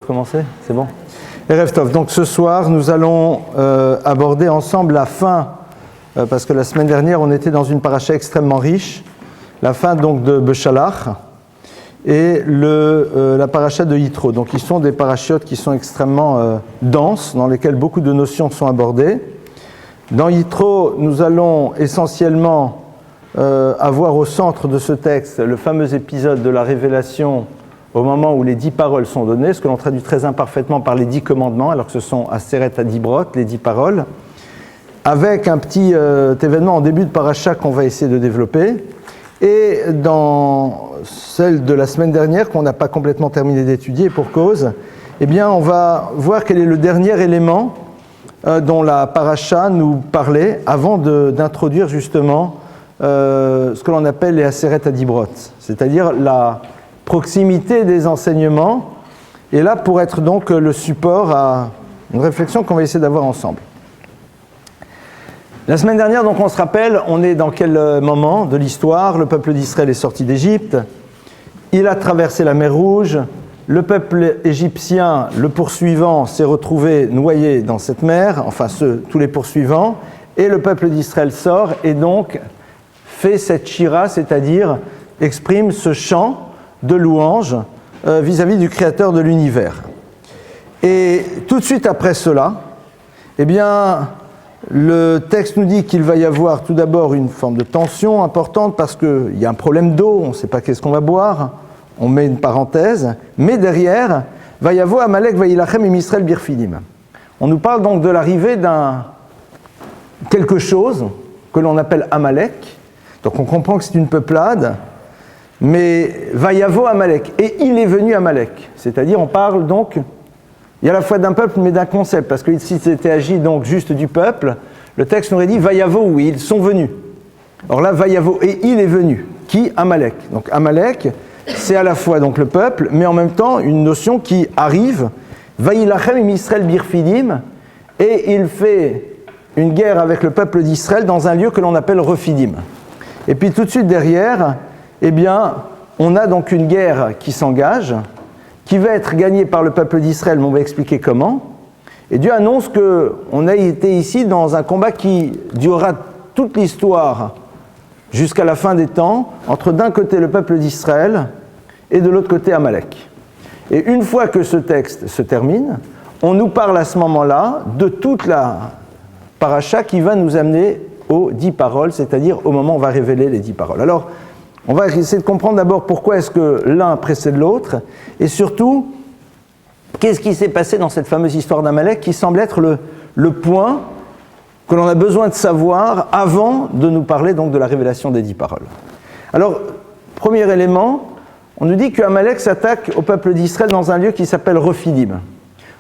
Commencer, c'est bon. Erev Tov. Donc ce soir, nous allons aborder ensemble la fin, parce que la semaine dernière, on était dans une paracha extrêmement riche, la fin donc de Beshalach et la paracha de Yitro. Donc ils sont des parachiotes qui sont extrêmement denses, dans lesquels beaucoup de notions sont abordées. Dans Yitro, nous allons essentiellement avoir au centre de ce texte le fameux épisode de la révélation au moment où les 10 paroles sont données, ce que l'on traduit très imparfaitement par les 10 commandements, alors que ce sont Aseret Adibrot, les 10 paroles, avec un petit événement en début de paracha qu'on va essayer de développer. Et dans celle de la semaine dernière, qu'on n'a pas complètement terminé d'étudier pour cause, eh bien, on va voir quel est le dernier élément dont la paracha nous parlait avant d'introduire justement ce que l'on appelle les Aseret Adibrot, c'est-à-dire la proximité des enseignements, et là pour être donc le support à une réflexion qu'on va essayer d'avoir ensemble. La semaine dernière, donc on se rappelle, on est dans quel moment de l'histoire? Le peuple d'Israël est sorti d'Égypte, il a traversé la mer Rouge, le peuple égyptien, le poursuivant, s'est retrouvé noyé dans cette mer, enfin tous les poursuivants, et le peuple d'Israël sort et donc fait cette shira, c'est-à-dire exprime ce chant de louange vis-à-vis du Créateur de l'univers. Et tout de suite après cela, eh bien, le texte nous dit qu'il va y avoir tout d'abord une forme de tension importante parce qu'il y a un problème d'eau, on ne sait pas qu'est-ce qu'on va boire, on met une parenthèse, mais derrière, va y avoir Amalek Vaïlachem et Misraël Birfidim. On nous parle donc de l'arrivée d'un quelque chose que l'on appelle Amalek, donc on comprend que c'est une peuplade, mais Vayavo Amalek, et il est venu Amalek, c'est-à-dire on parle donc, il y a à la fois d'un peuple mais d'un concept, parce que si c'était agi donc juste du peuple, le texte aurait dit Vayavo, oui, ils sont venus. Or là, Vayavo, et il est venu, qui? Amalek. Donc Amalek, c'est à la fois donc le peuple, mais en même temps une notion qui arrive, Vaïlachem et Misraël Birfidim, et il fait une guerre avec le peuple d'Israël dans un lieu que l'on appelle Refidim. Et puis tout de suite derrière, eh bien, on a donc une guerre qui s'engage, qui va être gagnée par le peuple d'Israël, mais on va expliquer comment. Et Dieu annonce qu'on a été ici dans un combat qui durera toute l'histoire jusqu'à la fin des temps, entre d'un côté le peuple d'Israël et de l'autre côté Amalek. Et une fois que ce texte se termine, on nous parle à ce moment-là de toute la paracha qui va nous amener aux 10 paroles, c'est-à-dire au moment où on va révéler les 10 paroles. Alors, on va essayer de comprendre d'abord pourquoi est-ce que l'un précède l'autre, et surtout, qu'est-ce qui s'est passé dans cette fameuse histoire d'Amalek qui semble être le point que l'on a besoin de savoir avant de nous parler donc de la révélation des 10 paroles. Alors, premier élément, on nous dit qu'Amalek s'attaque au peuple d'Israël dans un lieu qui s'appelle Refidim.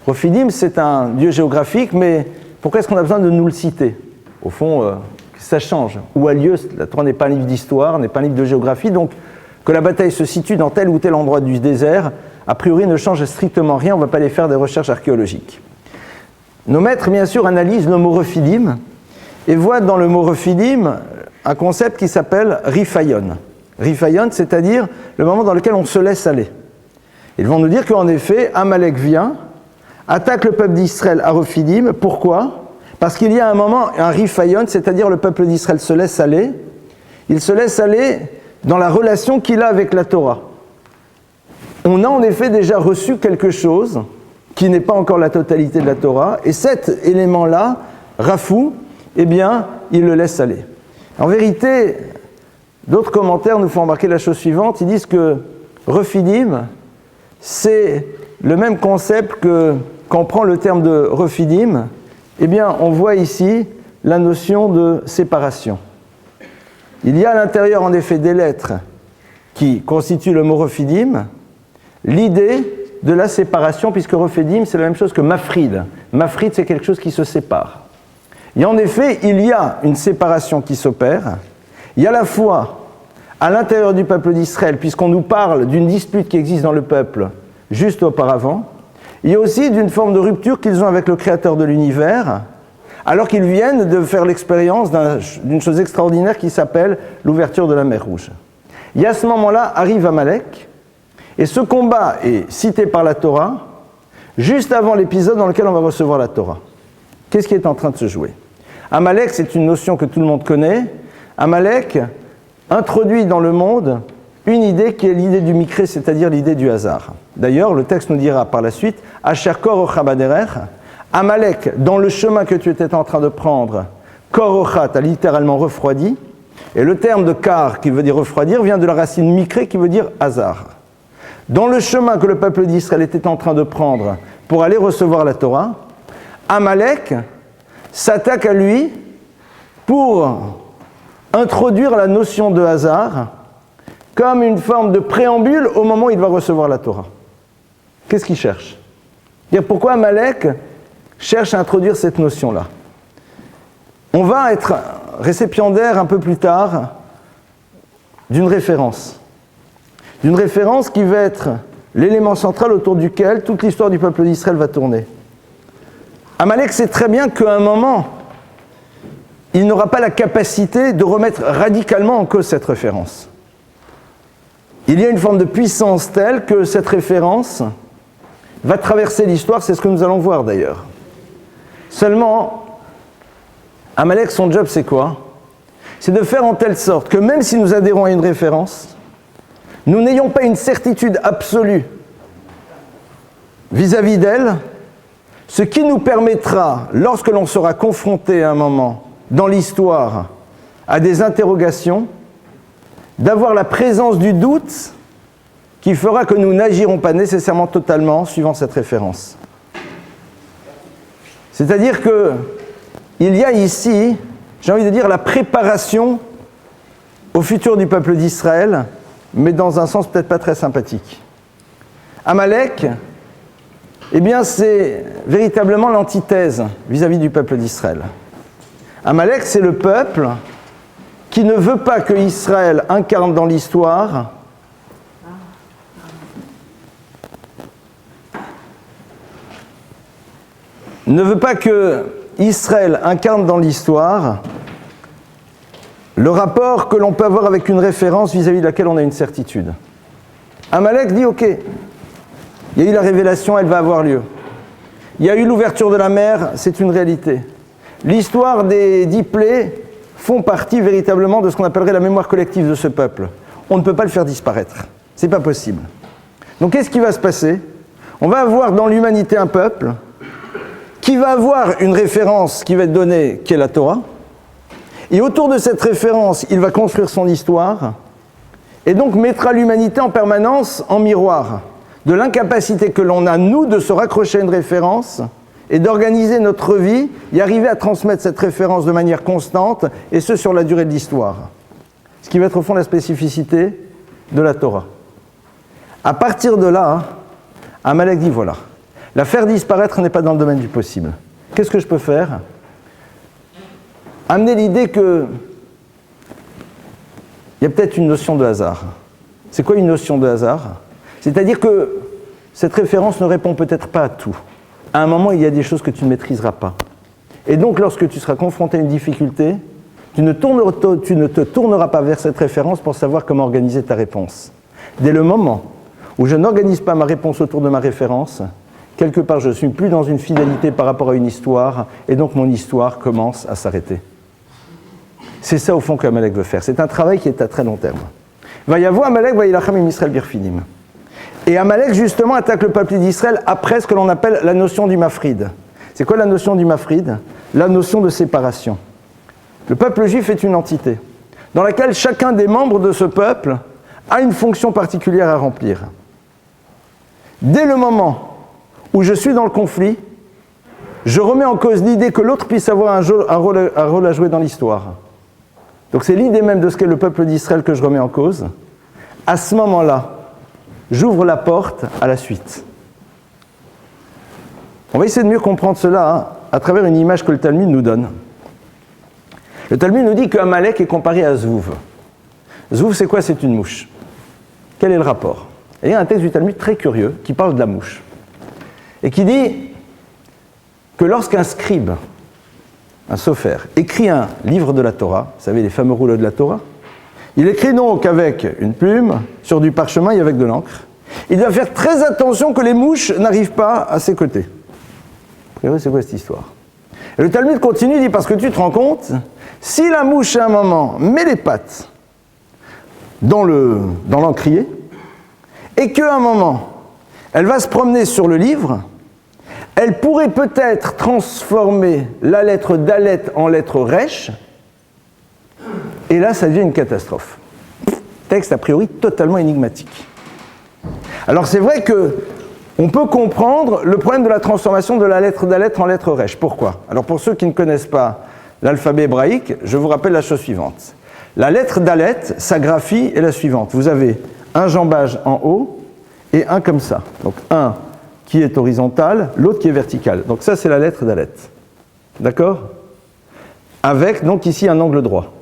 Refidim, c'est un lieu géographique, mais pourquoi est-ce qu'on a besoin de nous le citer? Au fond, ça change. Où a lieu, la Torah n'est pas un livre d'histoire, n'est pas un livre de géographie, donc que la bataille se situe dans tel ou tel endroit du désert, a priori ne change strictement rien, on ne va pas aller faire des recherches archéologiques. Nos maîtres, bien sûr, analysent le mot Refidim et voient dans le mot Refidim un concept qui s'appelle Rifayon. Rifayon, c'est-à-dire le moment dans lequel on se laisse aller. Ils vont nous dire qu'en effet, Amalek vient, attaque le peuple d'Israël à Refidim. Pourquoi ? Parce qu'il y a un moment, un rifayon, c'est-à-dire le peuple d'Israël se laisse aller, il se laisse aller dans la relation qu'il a avec la Torah. On a en effet déjà reçu quelque chose qui n'est pas encore la totalité de la Torah, et cet élément-là, Rafou, eh bien, il le laisse aller. En vérité, d'autres commentaires nous font remarquer la chose suivante, ils disent que Refidim, c'est le même concept que quand on prend le terme de Refidim, eh bien, on voit ici la notion de séparation. Il y a à l'intérieur, en effet, des lettres qui constituent le mot Refidim, l'idée de la séparation, puisque Refidim, c'est la même chose que Mafrid. Mafrid, c'est quelque chose qui se sépare. Et en effet, il y a une séparation qui s'opère. Il y a à la fois, à l'intérieur du peuple d'Israël, puisqu'on nous parle d'une dispute qui existe dans le peuple juste auparavant, il y a aussi d'une forme de rupture qu'ils ont avec le Créateur de l'univers, alors qu'ils viennent de faire l'expérience d'une chose extraordinaire qui s'appelle l'ouverture de la mer Rouge. Et à ce moment-là, arrive Amalek, et ce combat est cité par la Torah, juste avant l'épisode dans lequel on va recevoir la Torah. Qu'est-ce qui est en train de se jouer? Amalek, c'est une notion que tout le monde connaît. Amalek introduit dans le monde une idée qui est l'idée du mikré, c'est-à-dire l'idée du hasard. D'ailleurs, le texte nous dira par la suite « Asher kor ocha baderer » Amalek, dans le chemin que tu étais en train de prendre, kor ocha, t'as littéralement refroidi. Et le terme de kar, qui veut dire refroidir, vient de la racine mikré, qui veut dire hasard. Dans le chemin que le peuple d'Israël était en train de prendre pour aller recevoir la Torah, Amalek s'attaque à lui pour introduire la notion de hasard comme une forme de préambule au moment où il va recevoir la Torah. Qu'est-ce qu'il cherche? Pourquoi Amalek cherche à introduire cette notion-là? On va être récipiendaire un peu plus tard d'une référence qui va être l'élément central autour duquel toute l'histoire du peuple d'Israël va tourner. Amalek sait très bien qu'à un moment, il n'aura pas la capacité de remettre radicalement en cause cette référence. Il y a une forme de puissance telle que cette référence va traverser l'histoire, c'est ce que nous allons voir d'ailleurs. Seulement, Amalek, son job, c'est quoi? C'est de faire en telle sorte que même si nous adhérons à une référence, nous n'ayons pas une certitude absolue vis-à-vis d'elle, ce qui nous permettra, lorsque l'on sera confronté à un moment dans l'histoire à des interrogations, d'avoir la présence du doute qui fera que nous n'agirons pas nécessairement totalement suivant cette référence. C'est-à-dire qu'il y a ici, j'ai envie de dire, la préparation au futur du peuple d'Israël, mais dans un sens peut-être pas très sympathique. Amalek, eh bien, c'est véritablement l'antithèse vis-à-vis du peuple d'Israël. Amalek, c'est le peuple qui ne veut pas que Israël incarne dans l'histoire le rapport que l'on peut avoir avec une référence vis-à-vis de laquelle on a une certitude. Amalek dit, ok, il y a eu la révélation, elle va avoir lieu. Il y a eu l'ouverture de la mer, c'est une réalité. L'histoire des 10 plaies font partie véritablement de ce qu'on appellerait la mémoire collective de ce peuple. On ne peut pas le faire disparaître. C'est pas possible. Donc qu'est-ce qui va se passer? On va avoir dans l'humanité un peuple qui va avoir une référence qui va être donnée, qui est la Torah. Et autour de cette référence, il va construire son histoire et donc mettra l'humanité en permanence en miroir de l'incapacité que l'on a, nous, de se raccrocher à une référence et d'organiser notre vie et arriver à transmettre cette référence de manière constante, et ce, sur la durée de l'histoire. Ce qui va être au fond la spécificité de la Torah. À partir de là, Amalek dit, voilà, la faire disparaître n'est pas dans le domaine du possible. Qu'est-ce que je peux faire? Amener l'idée que il y a peut-être une notion de hasard. C'est quoi une notion de hasard? C'est-à-dire que cette référence ne répond peut-être pas à tout. À un moment, il y a des choses que tu ne maîtriseras pas. Et donc, lorsque tu seras confronté à une difficulté, tu ne te tourneras pas vers cette référence pour savoir comment organiser ta réponse. Dès le moment où je n'organise pas ma réponse autour de ma référence, quelque part, je ne suis plus dans une fidélité par rapport à une histoire, et donc mon histoire commence à s'arrêter. C'est ça, au fond, qu'Amalek veut faire. C'est un travail qui est à très long terme. Vayavo Amalek, vayilachem im Israël birfidim. Et Amalek, justement, attaque le peuple d'Israël après ce que l'on appelle la notion du mafrid. C'est quoi la notion du mafrid? La notion de séparation. Le peuple juif est une entité, dans laquelle chacun des membres de ce peuple a une fonction particulière à remplir. Dès le moment où je suis dans le conflit, je remets en cause l'idée que l'autre puisse avoir un rôle à jouer dans l'histoire. Donc c'est l'idée même de ce qu'est le peuple d'Israël que je remets en cause. À ce moment-là, j'ouvre la porte à la suite. On va essayer de mieux comprendre cela à travers une image que le Talmud nous donne. Le Talmud nous dit qu'Amalek est comparé à Zouv. Zouv, c'est quoi? C'est une mouche. Quel est le rapport? Et il y a un texte du Talmud très curieux qui parle de la mouche et qui dit que lorsqu'un scribe, un sopher, écrit un livre de la Torah, vous savez les fameux rouleaux de la Torah, il écrit donc avec une plume sur du parchemin et avec de l'encre, il doit faire très attention que les mouches n'arrivent pas à ses côtés. A priori, c'est quoi cette histoire? Et le Talmud continue, il dit, parce que tu te rends compte, si la mouche à un moment met les pattes dans l'encrier, et qu'à un moment, elle va se promener sur le livre, elle pourrait peut-être transformer la lettre Dalet en lettre Resh, et là, ça devient une catastrophe. Texte a priori totalement énigmatique. Alors c'est vrai qu'on peut comprendre le problème de la transformation de la lettre Dalet en lettre Resh. Pourquoi? Alors pour ceux qui ne connaissent pas l'alphabet hébraïque, je vous rappelle la chose suivante. La lettre Dalet, sa graphie est la suivante. Vous avez un jambage en haut et un comme ça. Donc un qui est horizontal, l'autre qui est vertical. Donc ça, c'est la lettre Dalet. D'accord? Avec donc ici un angle droit.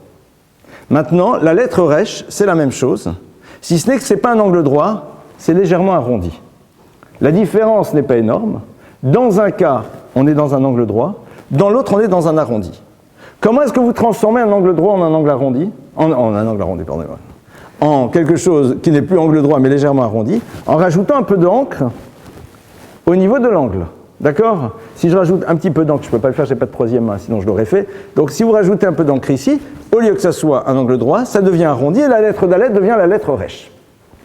Maintenant, la lettre Resh, c'est la même chose, si ce n'est que ce n'est pas un angle droit, c'est légèrement arrondi. La différence n'est pas énorme. Dans un cas, on est dans un angle droit, dans l'autre, on est dans un arrondi. Comment est-ce que vous transformez un angle droit en un angle arrondi? En un angle arrondi, pardonnez-moi. En quelque chose qui n'est plus angle droit, mais légèrement arrondi, en rajoutant un peu d'encre au niveau de l'angle. D'accord? Si je rajoute un petit peu d'encre, je ne peux pas le faire, je n'ai pas de troisième main, sinon je l'aurais fait. Donc si vous rajoutez un peu d'encre ici, au lieu que ça soit un angle droit, ça devient arrondi et la lettre Dalet devient la lettre Resh.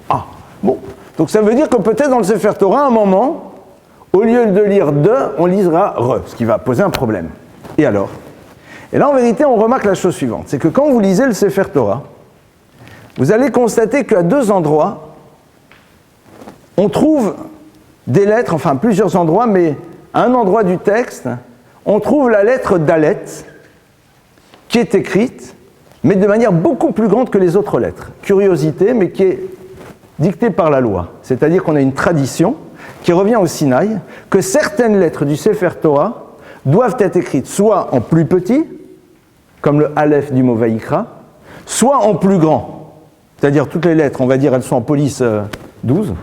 Ah, bon. Donc ça veut dire que peut-être dans le Sefer Torah, à un moment, au lieu de lire de, on lisera re, ce qui va poser un problème. Et alors? Et là, en vérité, on remarque la chose suivante, c'est que quand vous lisez le Sefer Torah, vous allez constater qu'à deux endroits, on trouve des lettres, enfin plusieurs endroits, mais à un endroit du texte, on trouve la lettre Dalet, qui est écrite, mais de manière beaucoup plus grande que les autres lettres. Curiosité, mais qui est dictée par la loi. C'est-à-dire qu'on a une tradition qui revient au Sinaï, que certaines lettres du Sefer Torah doivent être écrites soit en plus petit, comme le Aleph du mot Vaïkra, soit en plus grand. C'est-à-dire toutes les lettres, on va dire, elles sont en police 12,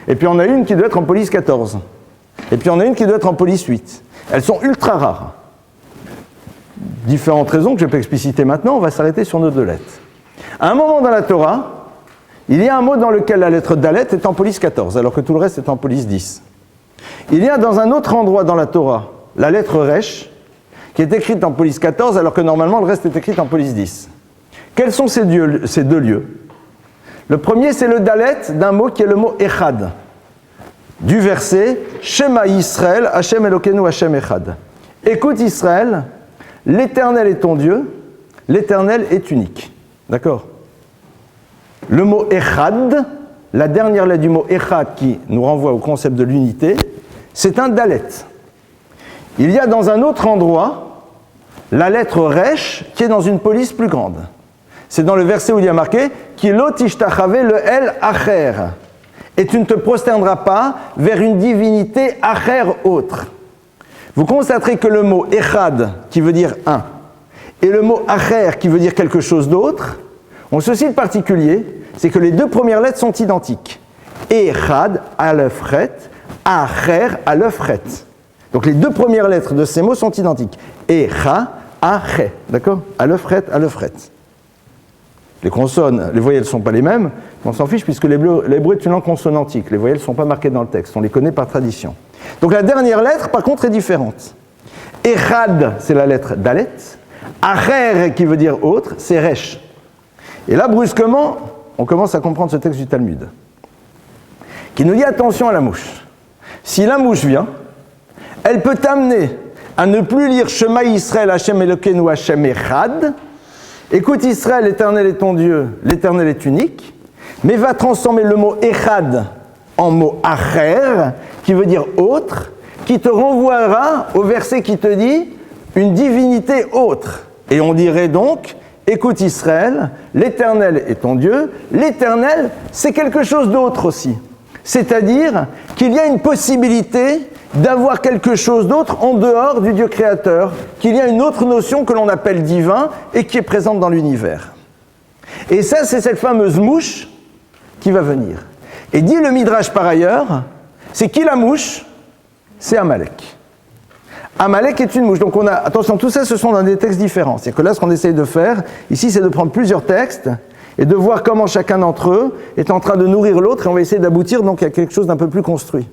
et puis on a une qui doit être en police 14, et puis on a une qui doit être en police 8. Elles sont ultra rares. Différentes raisons que je peux expliciter maintenant, on va s'arrêter sur nos deux lettres. À un moment dans la Torah, il y a un mot dans lequel la lettre Dalet est en police 14, alors que tout le reste est en police 10. Il y a dans un autre endroit dans la Torah, la lettre Resh, qui est écrite en police 14, alors que normalement le reste est écrit en police 10. Quels sont ces deux lieux? Le premier, c'est le Dalet d'un mot qui est le mot Echad, du verset Shema Yisrael, Hashem Elokeinu, Hashem Echad. Écoute Israël, l'Éternel est ton Dieu, l'Éternel est unique. D'accord? Le mot Echad, la dernière lettre du mot Echad qui nous renvoie au concept de l'unité, c'est un Dalet. Il y a dans un autre endroit la lettre Resh qui est dans une police plus grande. C'est dans le verset où il y a marqué Kilo tishtachave le El Acher. Et tu ne te prosterneras pas vers une divinité Acher autre. Vous constaterez que le mot Echad, qui veut dire un, et le mot Acher, qui veut dire quelque chose d'autre, ont ceci de particulier, c'est que les deux premières lettres sont identiques. Echad, Aleph Ret, Acher, Aleph Ret. Donc les deux premières lettres de ces mots sont identiques. Echa, Ache, d'accord? Aleph Ret, Aleph Ret. Les consonnes, les voyelles ne sont pas les mêmes, mais on s'en fiche puisque l'hébreu est une langue consonantique. Les voyelles ne sont pas marquées dans le texte, on les connaît par tradition. Donc la dernière lettre, par contre, est différente. Echad, c'est la lettre Dalet. Acher, qui veut dire autre, c'est Resh. Et là, brusquement, on commence à comprendre ce texte du Talmud, qui nous dit attention à la mouche. Si la mouche vient, elle peut t'amener à ne plus lire Shema Yisrael, Hashem Elokeinu, Hashem Echad. Écoute Israël, l'Éternel est ton Dieu, l'Éternel est unique, mais va transformer le mot Echad en mot Acher, qui veut dire autre, qui te renvoiera au verset qui te dit une divinité autre. Et on dirait donc, écoute Israël, l'Éternel est ton Dieu, l'Éternel c'est quelque chose d'autre aussi. C'est-à-dire qu'il y a une possibilité d'avoir quelque chose d'autre en dehors du Dieu créateur, qu'il y a une autre notion que l'on appelle divin et qui est présente dans l'univers. Et ça, c'est cette fameuse mouche qui va venir. Et dit le Midrash par ailleurs, c'est qui la mouche? C'est Amalek. Amalek est une mouche. Donc attention, tout ça, ce sont dans des textes différents. C'est que là, ce qu'on essaye de faire, ici, c'est de prendre plusieurs textes et de voir comment chacun d'entre eux est en train de nourrir l'autre, et on va essayer d'aboutir donc à quelque chose d'un peu plus construit.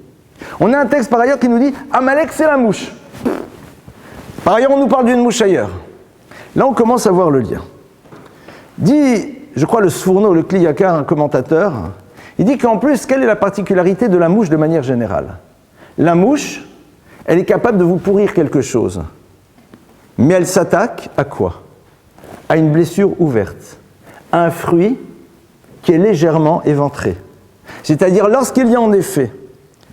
On a un texte par ailleurs qui nous dit « Amalek, c'est la mouche ». Par ailleurs, on nous parle d'une mouche ailleurs. Là, on commence à voir le lien. Dit, je crois, le Sfourno, le Kliyakar, un commentateur, il dit qu'en plus, quelle est la particularité de la mouche de manière générale? La mouche, elle est capable de vous pourrir quelque chose. Mais elle s'attaque à quoi? À une blessure ouverte, à un fruit qui est légèrement éventré. C'est-à-dire, lorsqu'il y a en effet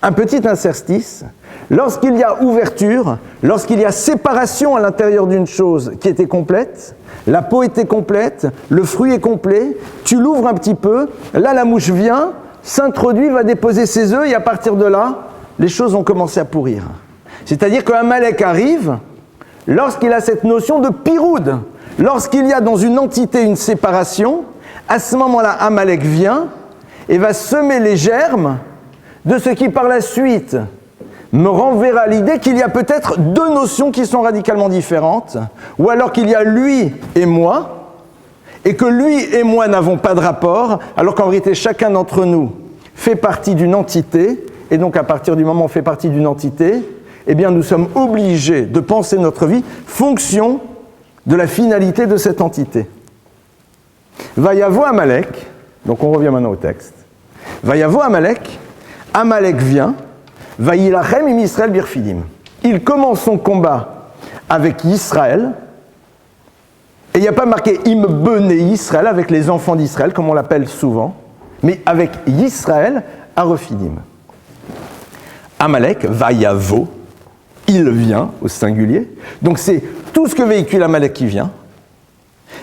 un petit interstice, lorsqu'il y a ouverture, lorsqu'il y a séparation à l'intérieur d'une chose qui était complète, la peau était complète, le fruit est complet, tu l'ouvres un petit peu, là la mouche vient, s'introduit, va déposer ses œufs, et à partir de là, les choses ont commencé à pourrir. C'est-à-dire qu'un Amalek arrive lorsqu'il a cette notion de piroud, lorsqu'il y a dans une entité une séparation, à ce moment-là, Amalek vient et va semer les germes de ce qui par la suite me renverra à l'idée qu'il y a peut-être deux notions qui sont radicalement différentes, ou alors qu'il y a lui et moi, et que lui et moi n'avons pas de rapport, alors qu'en vérité chacun d'entre nous fait partie d'une entité, et donc à partir du moment où on fait partie d'une entité, eh bien nous sommes obligés de penser notre vie fonction de la finalité de cette entité. Vayavo Amalek, donc on revient maintenant au texte, Vayavo Amalek, Amalek vient, Vayilachem im Israël birfidim. Il commence son combat avec Israël, et il n'y a pas marqué im bené Israël, avec les enfants d'Israël, comme on l'appelle souvent, mais avec Israël à Refidim. Amalek, Vayavo, il vient au singulier, donc c'est tout ce que véhicule Amalek qui vient.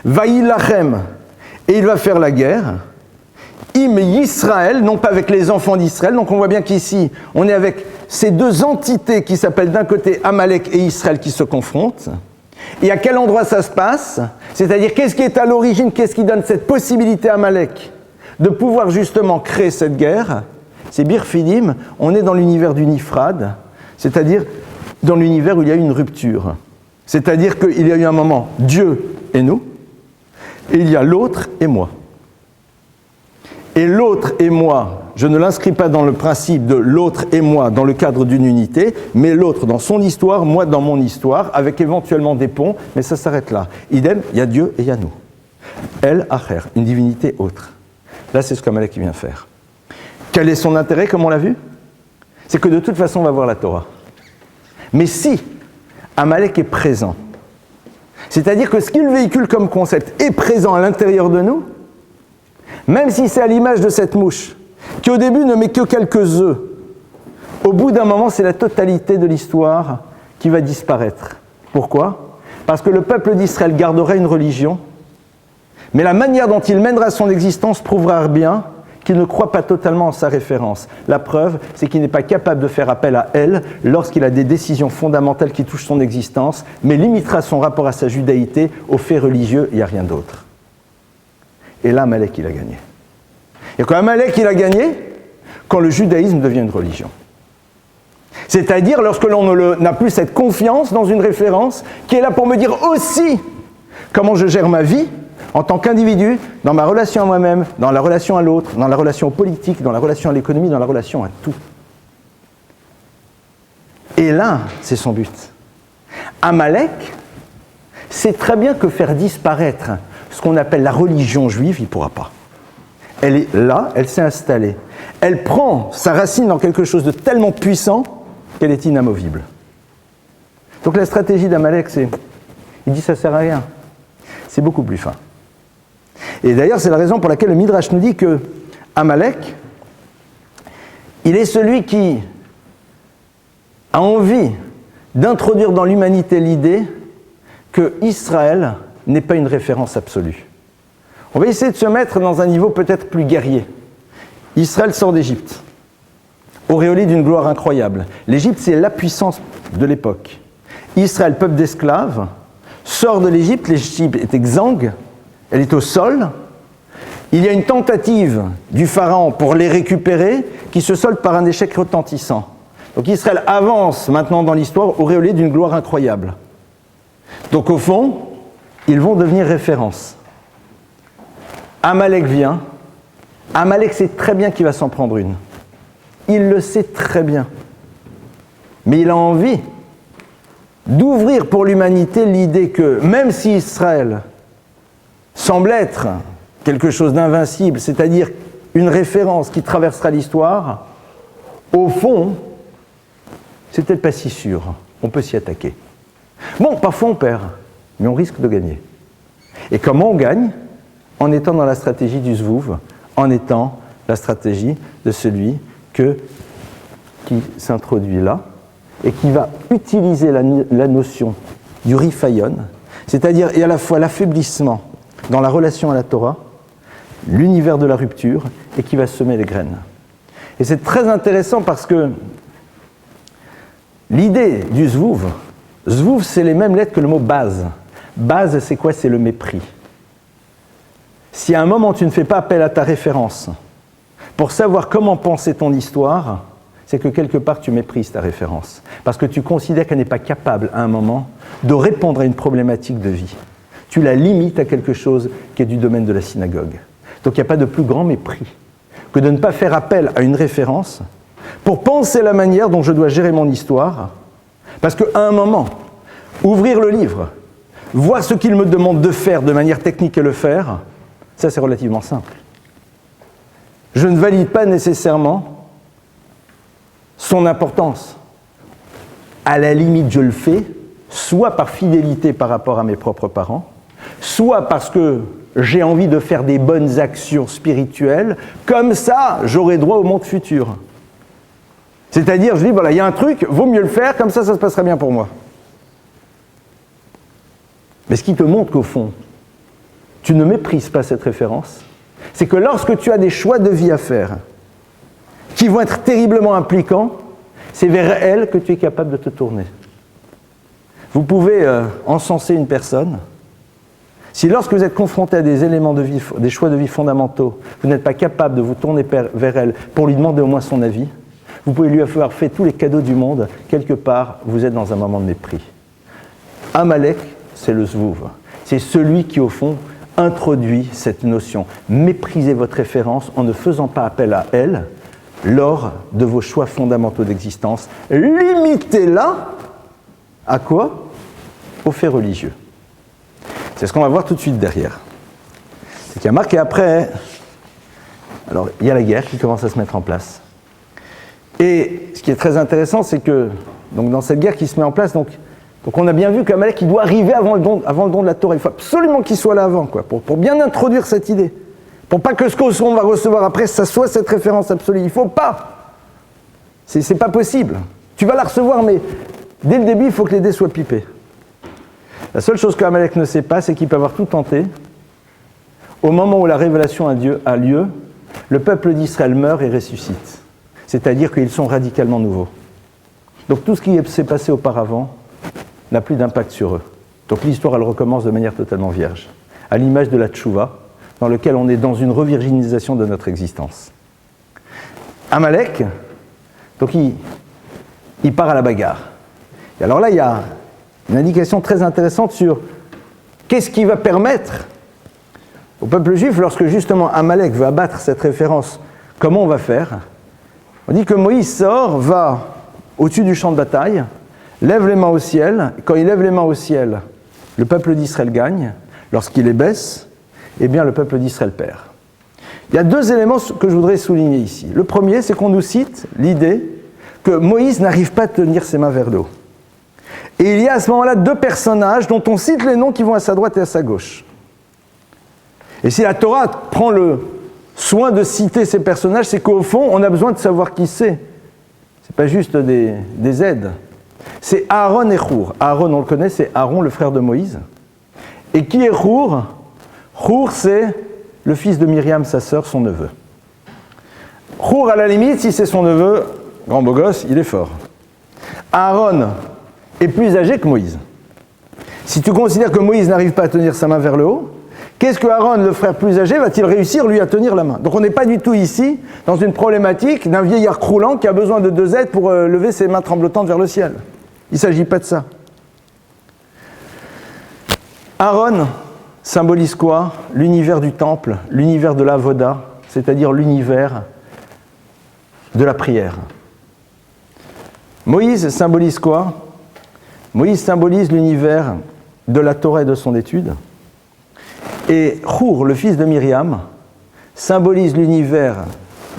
Vayilachem, et il va faire la guerre. Im Yisraël, non pas avec les enfants d'Israël, donc on voit bien qu'ici, on est avec ces deux entités qui s'appellent d'un côté Amalek et Israël qui se confrontent. Et à quel endroit ça se passe? C'est-à-dire, qu'est-ce qui est à l'origine, qu'est-ce qui donne cette possibilité à Amalek de pouvoir justement créer cette guerre? C'est Birfidim, on est dans l'univers du Nifrad, c'est-à-dire dans l'univers où il y a eu une rupture. C'est-à-dire qu'il y a eu un moment Dieu et nous, et il y a l'autre et moi. Et l'autre et moi, je ne l'inscris pas dans le principe de l'autre et moi dans le cadre d'une unité, mais l'autre dans son histoire, moi dans mon histoire, avec éventuellement des ponts, mais ça s'arrête là. Idem, il y a Dieu et il y a nous. El Acher, une divinité autre. Là, c'est ce qu'Amalek vient faire. Quel est son intérêt, comme on l'a vu? C'est que de toute façon, on va voir la Torah. Mais si Amalek est présent, c'est-à-dire que ce qu'il véhicule comme concept est présent à l'intérieur de nous, même si c'est à l'image de cette mouche, qui au début ne met que quelques œufs, au bout d'un moment, c'est la totalité de l'histoire qui va disparaître. Pourquoi? Parce que le peuple d'Israël gardera une religion, mais la manière dont il mènera son existence prouvera bien qu'il ne croit pas totalement en sa référence. La preuve, c'est qu'il n'est pas capable de faire appel à elle lorsqu'il a des décisions fondamentales qui touchent son existence, mais limitera son rapport à sa judaïté aux faits religieux et à rien d'autre. Et là, Amalek, il a gagné. Et quand Amalek, il a gagné, quand le judaïsme devient une religion. C'est-à-dire lorsque l'on n'a plus cette confiance dans une référence qui est là pour me dire aussi comment je gère ma vie en tant qu'individu, dans ma relation à moi-même, dans la relation à l'autre, dans la relation politique, dans la relation à l'économie, dans la relation à tout. Et là, c'est son but. Amalek sait très bien que faire disparaître ce qu'on appelle la religion juive, il ne pourra pas. Elle est là, elle s'est installée. Elle prend sa racine dans quelque chose de tellement puissant qu'elle est inamovible. Donc la stratégie d'Amalek, c'est, il dit ça ne sert à rien. C'est beaucoup plus fin. Et d'ailleurs, c'est la raison pour laquelle le Midrash nous dit que Amalek, il est celui qui a envie d'introduire dans l'humanité l'idée que Israël n'est pas une référence absolue. On va essayer de se mettre dans un niveau peut-être plus guerrier. Israël sort d'Égypte, auréolé d'une gloire incroyable. L'Égypte, c'est la puissance de l'époque. Israël, peuple d'esclaves, sort de l'Égypte, l'Égypte est exsangue, elle est au sol. Il y a une tentative du pharaon pour les récupérer qui se solde par un échec retentissant. Donc Israël avance maintenant dans l'histoire auréolé d'une gloire incroyable. Donc au fond, ils vont devenir référence. Amalek vient. Amalek sait très bien qu'il va s'en prendre une. Il le sait très bien. Mais il a envie d'ouvrir pour l'humanité l'idée que même si Israël semble être quelque chose d'invincible, c'est-à-dire une référence qui traversera l'histoire, au fond, c'est peut-être pas si sûr. On peut s'y attaquer. Bon, parfois on perd, mais on risque de gagner. Et comment on gagne? En étant dans la stratégie du Zvouv, en étant la stratégie de celui qui s'introduit là et qui va utiliser la notion du rifayon, c'est-à-dire et à la fois l'affaiblissement dans la relation à la Torah, l'univers de la rupture, et qui va semer les graines. Et c'est très intéressant parce que l'idée du Zvouv, Zvouv c'est les mêmes lettres que le mot base. Base c'est quoi? C'est le mépris. Si à un moment tu ne fais pas appel à ta référence pour savoir comment penser ton histoire, c'est que quelque part tu méprises ta référence. Parce que tu considères qu'elle n'est pas capable à un moment de répondre à une problématique de vie. Tu la limites à quelque chose qui est du domaine de la synagogue. Donc il n'y a pas de plus grand mépris que de ne pas faire appel à une référence pour penser la manière dont je dois gérer mon histoire. Parce qu'à un moment, ouvrir le livre, voir ce qu'il me demande de faire de manière technique et le faire, ça c'est relativement simple. Je ne valide pas nécessairement son importance. À la limite, je le fais, soit par fidélité par rapport à mes propres parents, soit parce que j'ai envie de faire des bonnes actions spirituelles, comme ça, j'aurai droit au monde futur. C'est-à-dire, je dis, voilà, il y a un truc, vaut mieux le faire, comme ça se passera bien pour moi. Mais ce qui te montre qu'au fond, tu ne méprises pas cette référence, c'est que lorsque tu as des choix de vie à faire, qui vont être terriblement impliquants, c'est vers elle que tu es capable de te tourner. Vous pouvez encenser une personne, si lorsque vous êtes confronté à des éléments de vie, des choix de vie fondamentaux, vous n'êtes pas capable de vous tourner vers elle pour lui demander au moins son avis, vous pouvez lui avoir fait tous les cadeaux du monde, quelque part, vous êtes dans un moment de mépris. Amalek, c'est le Zvouv. C'est celui qui, au fond, introduit cette notion. Méprisez votre référence en ne faisant pas appel à elle lors de vos choix fondamentaux d'existence. Limitez-la à quoi? Aux faits religieux. C'est ce qu'on va voir tout de suite derrière. C'est qu'il y a marqué après, alors il y a la guerre qui commence à se mettre en place. Et ce qui est très intéressant, c'est que donc dans cette guerre qui se met en place, donc on a bien vu qu'Amalek il doit arriver avant le don de la Torah. Il faut absolument qu'il soit là avant, quoi, pour bien introduire cette idée. Pour pas que ce qu'on va recevoir après, ça soit cette référence absolue. Il ne faut pas. C'est pas possible. Tu vas la recevoir, mais dès le début, il faut que les dés soient pipés. La seule chose qu'Amalek ne sait pas, c'est qu'il peut avoir tout tenté. Au moment où la révélation a lieu, le peuple d'Israël meurt et ressuscite. C'est-à-dire qu'ils sont radicalement nouveaux. Donc tout ce qui s'est passé auparavant n'a plus d'impact sur eux. Donc l'histoire, elle recommence de manière totalement vierge, à l'image de la tchouva, dans lequel on est dans une revirginisation de notre existence. Amalek, donc il part à la bagarre. Et alors là, il y a une indication très intéressante sur qu'est-ce qui va permettre au peuple juif, lorsque justement Amalek veut abattre cette référence, comment on va faire? On dit que Moïse sort, va au-dessus du champ de bataille, lève les mains au ciel. Quand il lève les mains au ciel, le peuple d'Israël gagne. Lorsqu'il les baisse, eh bien le peuple d'Israël perd. Il y a deux éléments que je voudrais souligner ici. Le premier, c'est qu'on nous cite l'idée que Moïse n'arrive pas à tenir ses mains vers le haut. Et il y a à ce moment-là deux personnages dont on cite les noms qui vont à sa droite et à sa gauche. Et si la Torah prend le soin de citer ces personnages, c'est qu'au fond, on a besoin de savoir qui c'est. C'est pas juste des aides. C'est Aaron et Hur. Aaron, on le connaît, c'est Aaron, le frère de Moïse. Et qui est Hur? Hur, c'est le fils de Myriam, sa sœur, son neveu. Hur, à la limite, si c'est son neveu, grand beau gosse, il est fort. Aaron est plus âgé que Moïse. Si tu considères que Moïse n'arrive pas à tenir sa main vers le haut, qu'est-ce que Aaron, le frère plus âgé, va-t-il réussir, lui, à tenir la main? Donc on n'est pas du tout ici dans une problématique d'un vieillard croulant qui a besoin de deux aides pour lever ses mains tremblotantes vers le ciel. Il ne s'agit pas de ça. Aaron, symbolise quoi? L'univers du temple, l'univers de l'avoda, c'est-à-dire l'univers de la prière. Moïse symbolise quoi? Moïse symbolise l'univers de la Torah et de son étude. Et Hur, le fils de Myriam, symbolise l'univers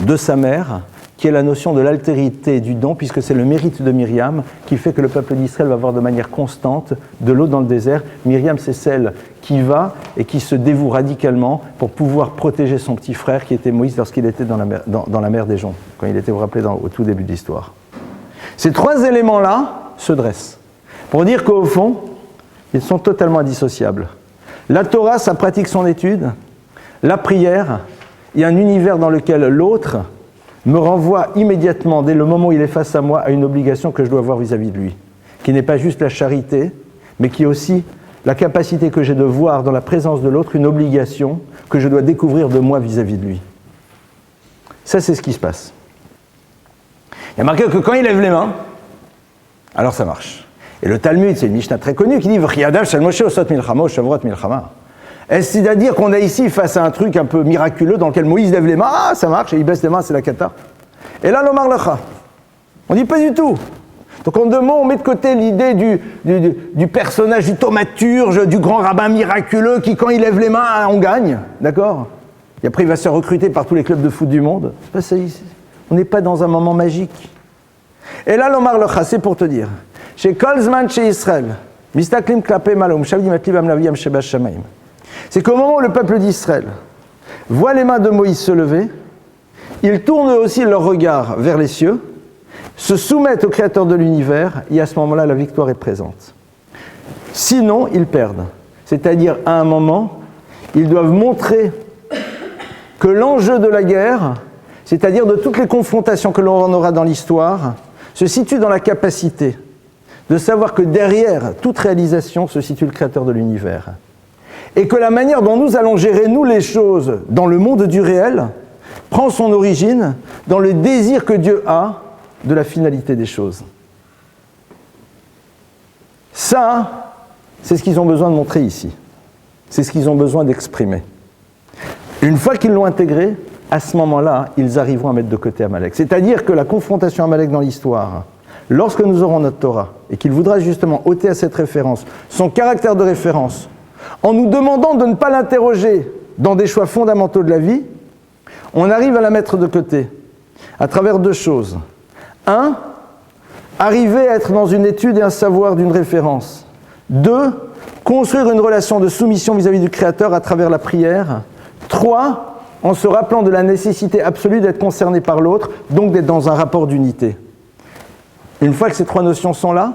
de sa mère, qui est la notion de l'altérité du don, puisque c'est le mérite de Myriam qui fait que le peuple d'Israël va avoir de manière constante de l'eau dans le désert. Myriam, c'est celle qui va et qui se dévoue radicalement pour pouvoir protéger son petit frère qui était Moïse lorsqu'il était dans la mer des Joncs, quand il était, vous vous rappelez, au tout début de l'histoire. Ces trois éléments-là se dressent pour dire qu'au fond, ils sont totalement indissociables. La Torah, ça pratique son étude. La prière, il y a un univers dans lequel l'autre me renvoie immédiatement, dès le moment où il est face à moi, à une obligation que je dois avoir vis-à-vis de lui, qui n'est pas juste la charité, mais qui est aussi la capacité que j'ai de voir dans la présence de l'autre une obligation que je dois découvrir de moi vis-à-vis de lui. Ça, c'est ce qui se passe. Il y a marqué que quand il lève les mains, alors ça marche. Et le Talmud, c'est une Mishnah très connue qui dit V'chiyadav shel Moshe osot milchama shavrot milchama. C'est-à-dire qu'on est ici face à un truc un peu miraculeux dans lequel Moïse lève les mains, ah ça marche, et il baisse les mains, c'est la kata. Et là, l'omar lecha. On dit pas du tout. Donc en deux mots, on met de côté l'idée du personnage, du thaumaturge, du grand rabbin miraculeux qui, quand il lève les mains, on gagne, d'accord? Et après, il va se faire recruter par tous les clubs de foot du monde. On n'est pas dans un moment magique. Et là, l'omar lecha, c'est pour te dire, chez Kolzman, chez Israël, mistaklim klapé malom, shavdim atlivam laviyam shebash shamaim. C'est qu'au moment où le peuple d'Israël voit les mains de Moïse se lever, ils tournent aussi leur regard vers les cieux, se soumettent au Créateur de l'univers, et à ce moment-là, la victoire est présente. Sinon, ils perdent. C'est-à-dire, à un moment, ils doivent montrer que l'enjeu de la guerre, c'est-à-dire de toutes les confrontations que l'on aura dans l'histoire, se situe dans la capacité de savoir que derrière toute réalisation se situe le Créateur de l'univers. Et que la manière dont nous allons gérer, nous, les choses dans le monde du réel, prend son origine dans le désir que Dieu a de la finalité des choses. Ça, c'est ce qu'ils ont besoin de montrer ici. C'est ce qu'ils ont besoin d'exprimer. Une fois qu'ils l'ont intégré, à ce moment-là, ils arriveront à mettre de côté Amalek. C'est-à-dire que la confrontation Amalek dans l'histoire, lorsque nous aurons notre Torah, et qu'il voudra justement ôter à cette référence son caractère de référence, en nous demandant de ne pas l'interroger dans des choix fondamentaux de la vie, on arrive à la mettre de côté, à travers deux choses. Un, arriver à être dans une étude et un savoir d'une référence. Deux, construire une relation de soumission vis-à-vis du Créateur à travers la prière. Trois, en se rappelant de la nécessité absolue d'être concerné par l'autre, donc d'être dans un rapport d'unité. Une fois que ces trois notions sont là,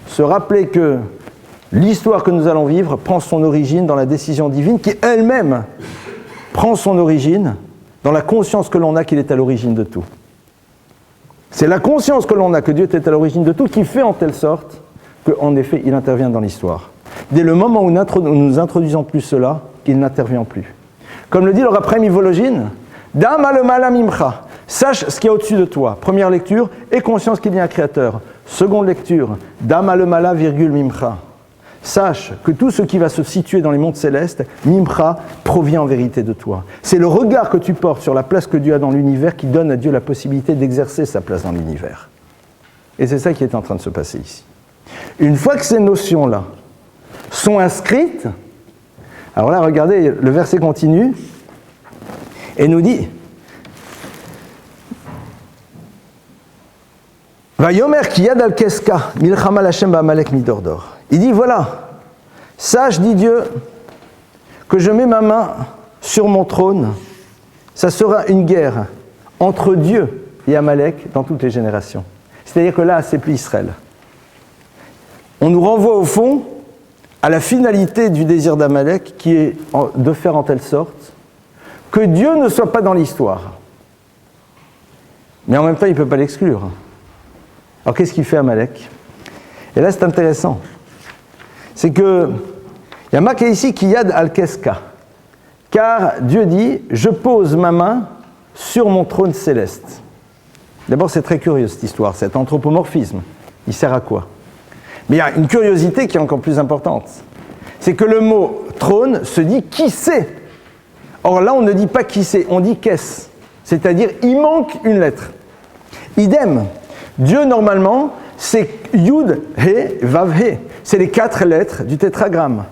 se rappeler que l'histoire que nous allons vivre prend son origine dans la décision divine qui elle-même prend son origine dans la conscience que l'on a qu'il est à l'origine de tout. C'est la conscience que l'on a que Dieu est à l'origine de tout qui fait en telle sorte qu'en effet il intervient dans l'histoire. Dès le moment où nous introduisons plus cela, il n'intervient plus. Comme le dit le Rav Chaim Volojine, Dam al malam imcha, sache ce qu'il y a au-dessus de toi. Première lecture, aie conscience qu'il y a un créateur. Seconde lecture, Dam al mala virgule mimcha. Sache que tout ce qui va se situer dans les mondes célestes, Mimcha, provient en vérité de toi. C'est le regard que tu portes sur la place que Dieu a dans l'univers qui donne à Dieu la possibilité d'exercer sa place dans l'univers. Et c'est ça qui est en train de se passer ici. Une fois que ces notions-là sont inscrites, alors là, regardez, le verset continue et nous dit Vayomer ki yad al keska milchama l'Hashem ba'amalek midordor. Il dit voilà, sache, dit Dieu, que je mets ma main sur mon trône, ça sera une guerre entre Dieu et Amalek dans toutes les générations. C'est-à-dire que là, c'est plus Israël. On nous renvoie au fond à la finalité du désir d'Amalek qui est de faire en telle sorte que Dieu ne soit pas dans l'histoire. Mais en même temps, il ne peut pas l'exclure. Alors qu'est-ce qu'il fait Amalek? Et là, c'est intéressant. C'est que, il y a marqué ici qui yad al-keska. Car Dieu dit, je pose ma main sur mon trône céleste. D'abord, c'est très curieux cette histoire, cet anthropomorphisme. Il sert à quoi? Mais il y a une curiosité qui est encore plus importante. c'est que le mot trône se dit qui c'est. Or là, on ne dit pas qui c'est, on dit qu'est-ce. C'est-à-dire, il manque une lettre. Idem. Dieu, normalement, c'est Yud, He, Vav, He. C'est les 4 lettres du tétragramme.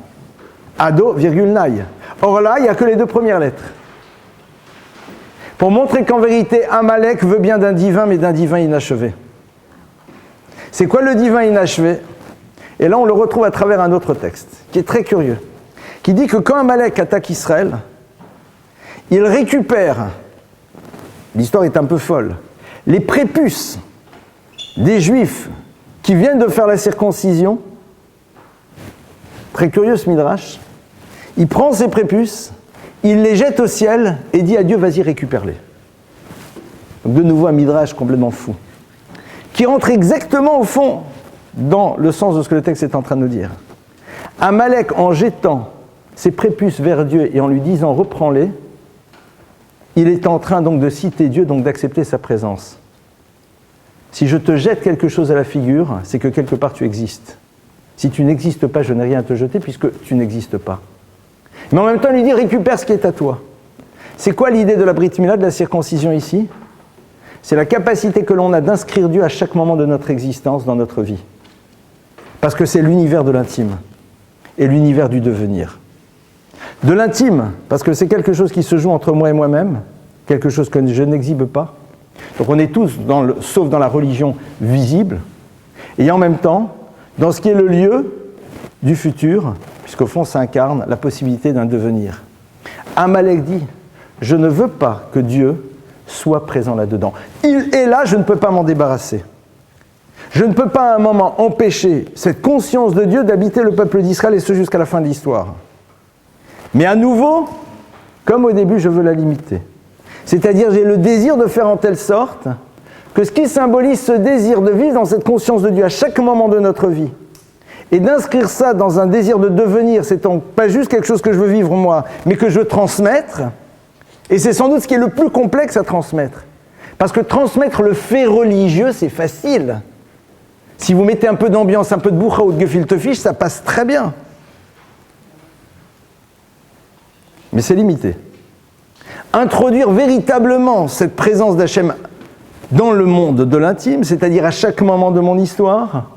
Ado, virgule, Naï. Or là, il n'y a que les 2 premières lettres. Pour montrer qu'en vérité, Amalek veut bien d'un divin, mais d'un divin inachevé. C'est quoi le divin inachevé? Et là, on le retrouve à travers un autre texte, qui est très curieux, qui dit que quand Amalek attaque Israël, il récupère, l'histoire est un peu folle, les prépuces des Juifs qui viennent de faire la circoncision, très curieux ce Midrash, il prend ces prépuces, il les jette au ciel et dit à Dieu, vas-y, récupère-les. Donc de nouveau un Midrash complètement fou, qui rentre exactement au fond dans le sens de ce que le texte est en train de nous dire. Amalek, en jetant ses prépuces vers Dieu et en lui disant, reprends-les, il est en train donc de citer Dieu, donc d'accepter sa présence. Si je te jette quelque chose à la figure, c'est que quelque part tu existes. Si tu n'existes pas, je n'ai rien à te jeter puisque tu n'existes pas. Mais en même temps, il lui dit, récupère ce qui est à toi. C'est quoi l'idée de la Brit Mila, de la circoncision ici? C'est la capacité que l'on a d'inscrire Dieu à chaque moment de notre existence dans notre vie. Parce que c'est l'univers de l'intime et l'univers du devenir. De l'intime, parce que c'est quelque chose qui se joue entre moi et moi-même, quelque chose que je n'exhibe pas. Donc on est tous, sauf dans la religion, visible, et en même temps, dans ce qui est le lieu du futur, puisqu'au fond s'incarne la possibilité d'un devenir. Amalek dit, je ne veux pas que Dieu soit présent là-dedans. Il est là, je ne peux pas m'en débarrasser. Je ne peux pas à un moment empêcher cette conscience de Dieu d'habiter le peuple d'Israël, et ce jusqu'à la fin de l'histoire. Mais à nouveau, comme au début, je veux la limiter. C'est-à-dire, j'ai le désir de faire en telle sorte que ce qui symbolise ce désir de vivre dans cette conscience de Dieu à chaque moment de notre vie, et d'inscrire ça dans un désir de devenir, c'est donc pas juste quelque chose que je veux vivre moi, mais que je veux transmettre, et c'est sans doute ce qui est le plus complexe à transmettre. Parce que transmettre le fait religieux, c'est facile. Si vous mettez un peu d'ambiance, un peu de boucha ou de gefilte fish, ça passe très bien. Mais c'est limité. Introduire véritablement cette présence d'Hachem dans le monde de l'intime, c'est-à-dire à chaque moment de mon histoire,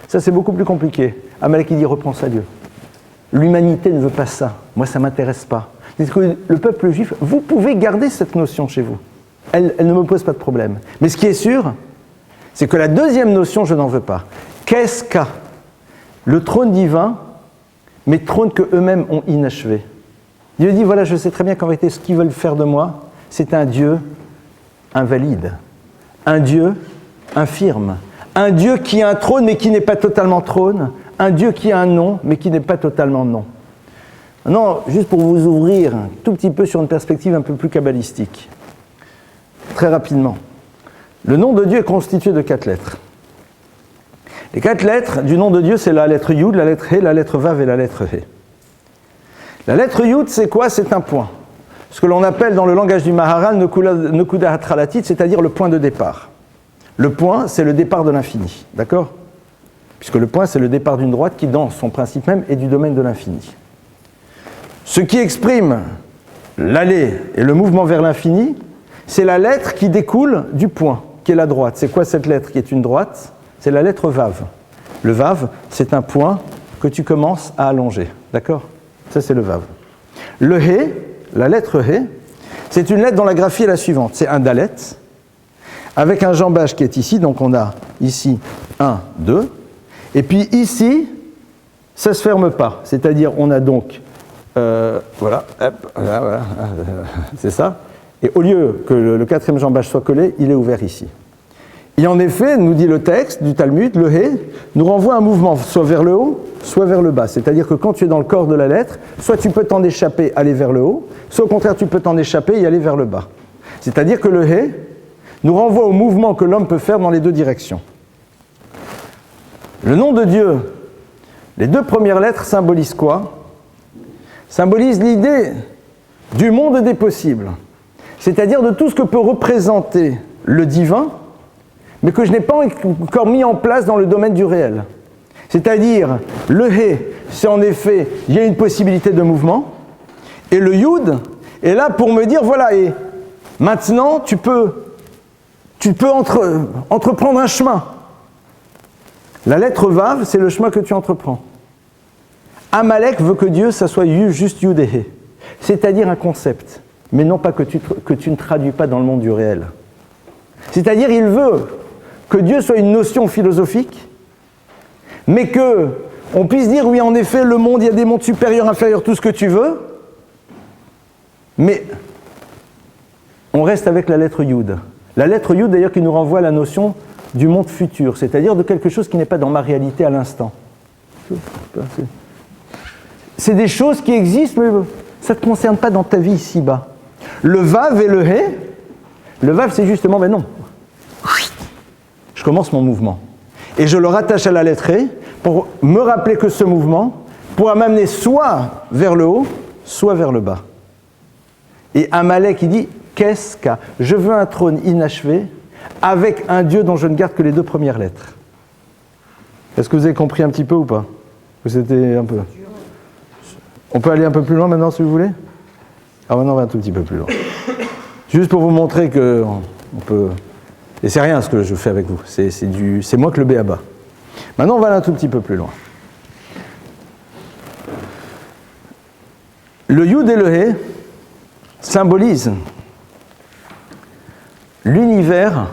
ça c'est beaucoup plus compliqué. Amalek il dit reprends ça Dieu. L'humanité ne veut pas ça. Moi ça ne m'intéresse pas. C'est que le peuple juif, vous pouvez garder cette notion chez vous. Elle ne me pose pas de problème. Mais ce qui est sûr, c'est que la deuxième notion, je n'en veux pas. Qu'est-ce qu'a le trône divin, mais trône qu'eux-mêmes ont inachevé? Dieu dit, voilà, je sais très bien qu'en vérité, ce qu'ils veulent faire de moi, c'est un Dieu invalide, un Dieu infirme, un Dieu qui a un trône, mais qui n'est pas totalement trône, un Dieu qui a un nom, mais qui n'est pas totalement nom. Non, juste pour vous ouvrir un tout petit peu sur une perspective un peu plus kabbalistique, très rapidement. Le nom de Dieu est constitué de 4 lettres. Les 4 lettres du nom de Dieu, c'est la lettre Yud, la lettre He, la lettre Vav et la lettre He. La lettre Yud, c'est quoi? C'est un point. Ce que l'on appelle dans le langage du Maharal Nekuda Hatralatit, c'est-à-dire le point de départ. Le point, c'est le départ de l'infini, d'accord? Puisque le point, c'est le départ d'une droite qui, dans son principe même, est du domaine de l'infini. Ce qui exprime l'aller et le mouvement vers l'infini, c'est la lettre qui découle du point, qui est la droite. C'est quoi cette lettre qui est une droite? C'est la lettre Vav. Le Vav, c'est un point que tu commences à allonger, d'accord? Ça, c'est le Vav. Le He, la lettre He, c'est une lettre dont la graphie est la suivante. C'est un Dalet, avec un jambage qui est ici, donc on a ici 1, 2, et puis ici, ça ne se ferme pas. C'est-à-dire, on a donc, voilà, c'est ça. Et au lieu que le 4e jambage soit collé, il est ouvert ici. Et en effet, nous dit le texte du Talmud, le He nous renvoie un mouvement soit vers le haut, soit vers le bas. C'est-à-dire que quand tu es dans le corps de la lettre, soit tu peux t'en échapper, aller vers le haut, soit au contraire tu peux t'en échapper et aller vers le bas. C'est-à-dire que le He nous renvoie au mouvement que l'homme peut faire dans les 2 directions. Le nom de Dieu, les 2 premières lettres symbolisent quoi? Symbolisent l'idée du monde des possibles. C'est-à-dire de tout ce que peut représenter le divin, mais que je n'ai pas encore mis en place dans le domaine du réel. C'est-à-dire, le He c'est en effet, il y a une possibilité de mouvement, et le Yud est là pour me dire, voilà, et maintenant tu peux entreprendre un chemin. La lettre Vav, c'est le chemin que tu entreprends. Amalek veut que Dieu, ça soit juste Yud et He, c'est-à-dire un concept, mais non pas que tu ne traduis pas dans le monde du réel. C'est-à-dire, il veut que Dieu soit une notion philosophique, mais que on puisse dire, oui, en effet, le monde, il y a des mondes supérieurs, inférieurs, tout ce que tu veux, mais on reste avec la lettre Yud. La lettre Yud, d'ailleurs, qui nous renvoie à la notion du monde futur, c'est-à-dire de quelque chose qui n'est pas dans ma réalité à l'instant. C'est des choses qui existent, mais ça ne te concerne pas dans ta vie ici-bas. Le Vav et le He, le Vav, c'est justement, ben non. Je commence mon mouvement. Et je le rattache à la lettre He pour me rappeler que ce mouvement pourra m'amener soit vers le haut, soit vers le bas. Et Amalek, il dit, qu'est-ce qu'à ? Je veux un trône inachevé avec un Dieu dont je ne garde que les 2 premières lettres. Est-ce que vous avez compris un petit peu ou pas ? Ou c'était un peu... On peut aller un peu plus loin maintenant si vous voulez ? Alors maintenant on va un tout petit peu plus loin. Juste pour vous montrer que on peut... Et c'est rien ce que je fais avec vous, c'est moi que le b.a.-ba. Maintenant on va aller un tout petit peu plus loin. Le Yud et le He symbolisent l'univers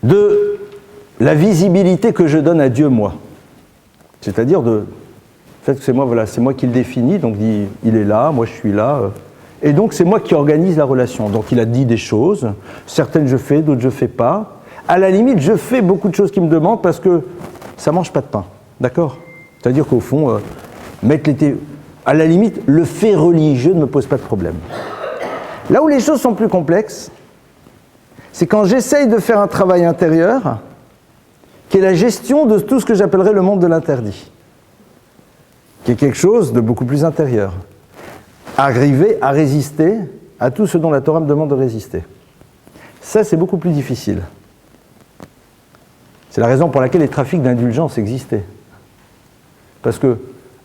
de la visibilité que je donne à Dieu, moi. C'est-à-dire de fait que c'est moi, voilà, c'est moi qui le définis, donc il est là, moi je suis là, et donc c'est moi qui organise la relation. Donc il a dit des choses, certaines je fais, d'autres je fais pas. À la limite, je fais beaucoup de choses qu'il me demande parce que ça mange pas de pain, d'accord ? C'est-à-dire qu'au fond, à la limite, le fait religieux ne me pose pas de problème. Là où les choses sont plus complexes, c'est quand j'essaye de faire un travail intérieur, qui est la gestion de tout ce que j'appellerais le monde de l'interdit, qui est quelque chose de beaucoup plus intérieur. Arriver à résister à tout ce dont la Torah me demande de résister. Ça, c'est beaucoup plus difficile. C'est la raison pour laquelle les trafics d'indulgence existaient. Parce que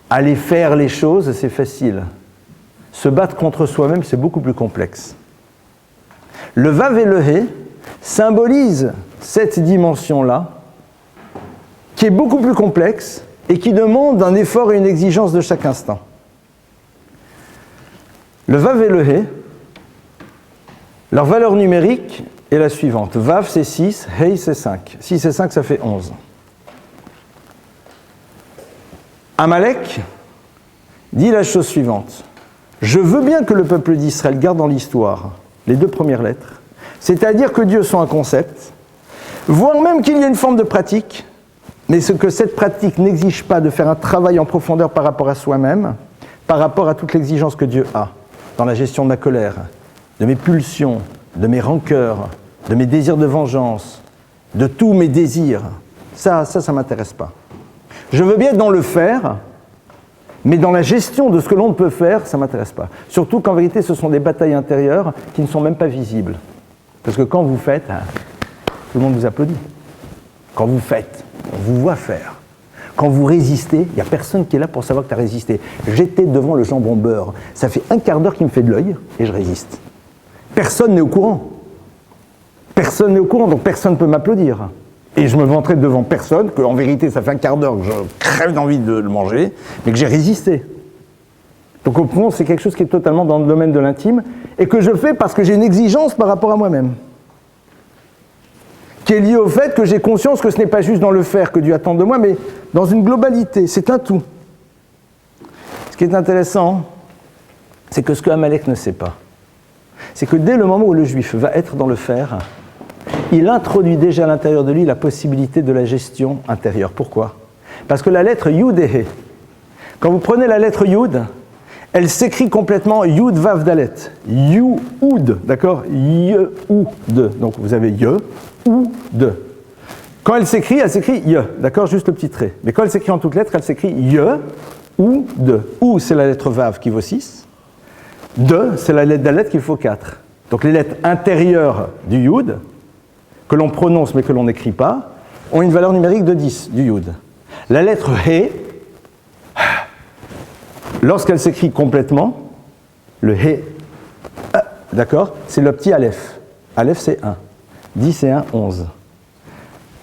aller faire les choses, c'est facile. Se battre contre soi-même, c'est beaucoup plus complexe. Le Vav et le He symbolisent cette dimension-là, qui est beaucoup plus complexe et qui demande un effort et une exigence de chaque instant. Le Vav et le He, leur valeur numérique est la suivante. Vav c'est 6, He c'est 5. 6 et 5, ça fait 11. Amalek dit la chose suivante. Je veux bien que le peuple d'Israël garde dans l'histoire les 2 premières lettres, c'est-à-dire que Dieu soit un concept, voire même qu'il y ait une forme de pratique, mais ce que cette pratique n'exige pas de faire un travail en profondeur par rapport à soi-même, par rapport à toute l'exigence que Dieu a dans la gestion de ma colère, de mes pulsions, de mes rancœurs, de mes désirs de vengeance, de tous mes désirs. Ça ne m'intéresse pas. Je veux bien être dans le faire, mais dans la gestion de ce que l'on ne peut faire, ça ne m'intéresse pas. Surtout qu'en vérité, ce sont des batailles intérieures qui ne sont même pas visibles. Parce que quand vous faites, tout le monde vous applaudit. Quand vous faites, on vous voit faire. Quand vous résistez, il n'y a personne qui est là pour savoir que tu as résisté. J'étais devant le jambon beurre. Ça fait un quart d'heure qu'il me fait de l'œil et je résiste. Personne n'est au courant. Personne n'est au courant, donc personne ne peut m'applaudir. Et je me vanterai devant personne qu'en vérité, ça fait un quart d'heure que je crève d'envie de le manger, mais que j'ai résisté. Donc au fond, c'est quelque chose qui est totalement dans le domaine de l'intime et que je fais parce que j'ai une exigence par rapport à moi-même, qui est liée au fait que j'ai conscience que ce n'est pas juste dans le faire que Dieu attend de moi, mais dans une globalité, c'est un tout. Ce qui est intéressant, c'est que ce que Amalek ne sait pas, c'est que dès le moment où le juif va être dans le faire, il introduit déjà à l'intérieur de lui la possibilité de la gestion intérieure. Pourquoi ? Parce que la lettre Yud et He, quand vous prenez la lettre Yud, elle s'écrit complètement Yud Vav Dalet. Yud, d'accord ? Ye, ou, de. Donc vous avez Ye, ou, de. Quand elle s'écrit Ye, d'accord ? Juste le petit trait. Mais quand elle s'écrit en toutes lettres, elle s'écrit Ye, ou, de. Ou, c'est la lettre Vav qui vaut 6. De, c'est la lettre Dalet qui vaut 4. Donc les lettres intérieures du Yud, que l'on prononce mais que l'on n'écrit pas, ont une valeur numérique de 10 du Yud. La lettre He, lorsqu'elle s'écrit complètement, le He, d'accord, c'est le petit Aleph. Aleph, c'est 1. 10 et 1, 11.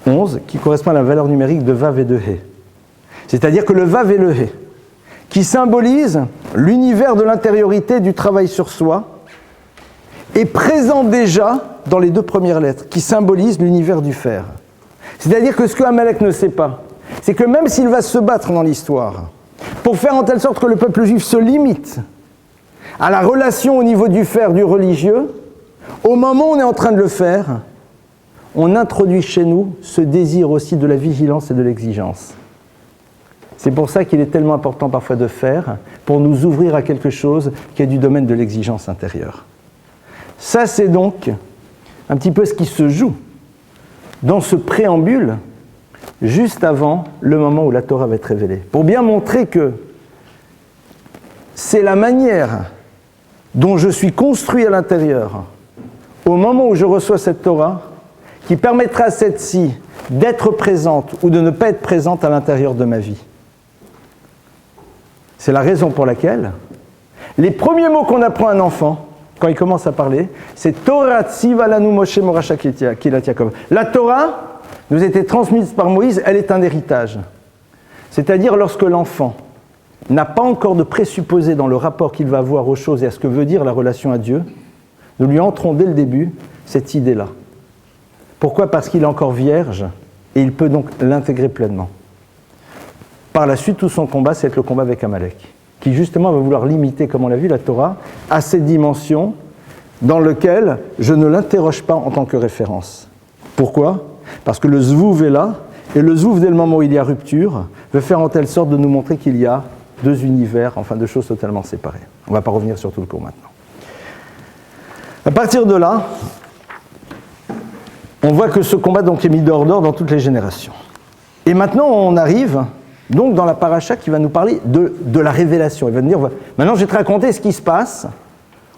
11 qui correspond à la valeur numérique de Vav et de He. C'est-à-dire que le Vav et le He, qui symbolise l'univers de l'intériorité du travail sur soi, est présent déjà dans les deux premières lettres, qui symbolisent l'univers du faire. C'est-à-dire que ce que Amalek ne sait pas, c'est que même s'il va se battre dans l'histoire, pour faire en telle sorte que le peuple juif se limite à la relation au niveau du faire, du religieux, au moment où on est en train de le faire, on introduit chez nous ce désir aussi de la vigilance et de l'exigence. C'est pour ça qu'il est tellement important parfois de faire, pour nous ouvrir à quelque chose qui est du domaine de l'exigence intérieure. Ça, c'est donc un petit peu ce qui se joue dans ce préambule, juste avant le moment où la Torah va être révélée, pour bien montrer que c'est la manière dont je suis construit à l'intérieur, au moment où je reçois cette Torah, qui permettra à cette-ci d'être présente ou de ne pas être présente à l'intérieur de ma vie. C'est la raison pour laquelle les premiers mots qu'on apprend à un enfant, quand il commence à parler, c'est Torah Tzivalanu Moshe Morasha Kilat Yaakov. La Torah nous a été transmise par Moïse, elle est un héritage. C'est-à-dire lorsque l'enfant n'a pas encore de présupposé dans le rapport qu'il va avoir aux choses et à ce que veut dire la relation à Dieu, nous lui entrons dès le début cette idée-là. Pourquoi ? Parce qu'il est encore vierge et il peut donc l'intégrer pleinement. Par la suite, tout son combat, c'est le combat avec Amalek, qui justement va vouloir limiter, comme on l'a vu, la Torah, à cette dimension dans laquelle je ne l'interroge pas en tant que référence. Pourquoi ? Parce que le zouv est là, et le zouv, dès le moment où il y a rupture, veut faire en telle sorte de nous montrer qu'il y a deux univers, enfin deux choses totalement séparées. On ne va pas revenir sur tout le cours maintenant. À partir de là, on voit que ce combat donc est mis dehors d'or dans toutes les générations. Et maintenant, on arrive donc dans la paracha qui va nous parler de la révélation. Il va nous dire, maintenant je vais te raconter ce qui se passe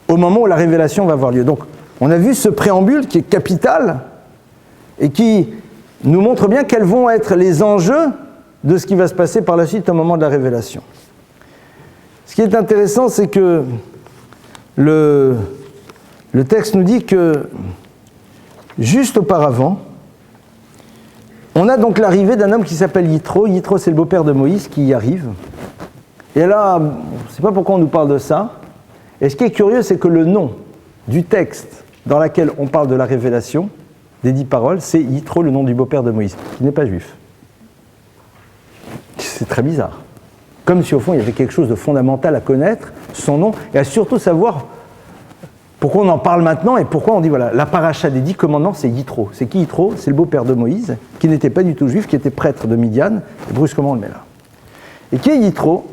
au moment où la révélation va avoir lieu. Donc, on a vu ce préambule qui est capital et qui nous montre bien quels vont être les enjeux de ce qui va se passer par la suite au moment de la révélation. Ce qui est intéressant, c'est que le texte nous dit que juste auparavant, on a donc l'arrivée d'un homme qui s'appelle Yitro. Yitro, c'est le beau-père de Moïse qui y arrive. Et là, on ne sait pas pourquoi on nous parle de ça. Et ce qui est curieux, c'est que le nom du texte dans lequel on parle de la révélation, des 10 paroles, c'est Yitro, le nom du beau-père de Moïse, qui n'est pas juif. C'est très bizarre. Comme si au fond, il y avait quelque chose de fondamental à connaître, son nom, et à surtout savoir pourquoi on en parle maintenant et pourquoi on dit, voilà, la paracha des 10 commandements, c'est Yitro. C'est qui Yitro ? C'est le beau-père de Moïse, qui n'était pas du tout juif, qui était prêtre de Midian, et brusquement on le met là. Et qui est Yitro ?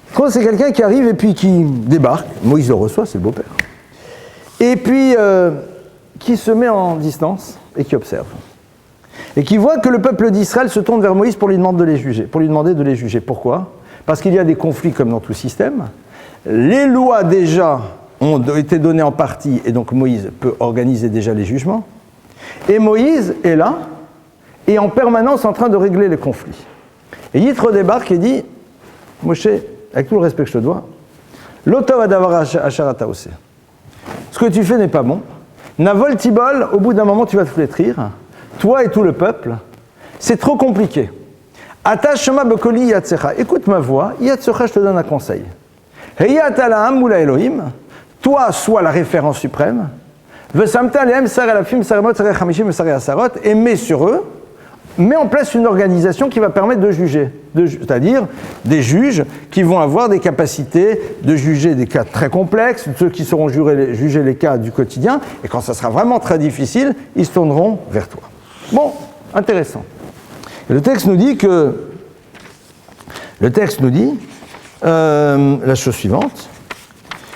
Yitro, c'est quelqu'un qui arrive et puis qui débarque, Moïse le reçoit, c'est le beau-père, et puis qui se met en distance et qui observe. Et qui voit que le peuple d'Israël se tourne vers Moïse pour lui demander de les juger. Pourquoi ? Parce qu'il y a des conflits comme dans tout système. Les lois déjà ont été données en partie, et donc Moïse peut organiser déjà les jugements. Et Moïse est là, et en permanence en train de régler les conflits. Et Yitro débarque et dit, Moshe, avec tout le respect que je te dois, l'otov adavar asharata ose. Ce que tu fais n'est pas bon. Navol tibol, au bout d'un moment tu vas te flétrir, toi et tout le peuple, c'est trop compliqué. Atashema bekoli yatsecha, écoute ma voix, yatsecha, je te donne un conseil. Heyat alaam moula Elohim, toi sois la référence suprême, vesamta lehem sar alafim saremot sar chamishim sar asarot, et mets sur eux, mets en place une organisation qui va permettre de juger, c'est-à-dire des juges qui vont avoir des capacités de juger des cas très complexes, ceux qui sauront juger les cas du quotidien, et quand ça sera vraiment très difficile, ils se tourneront vers toi. Bon, intéressant. Et le texte nous dit la chose suivante.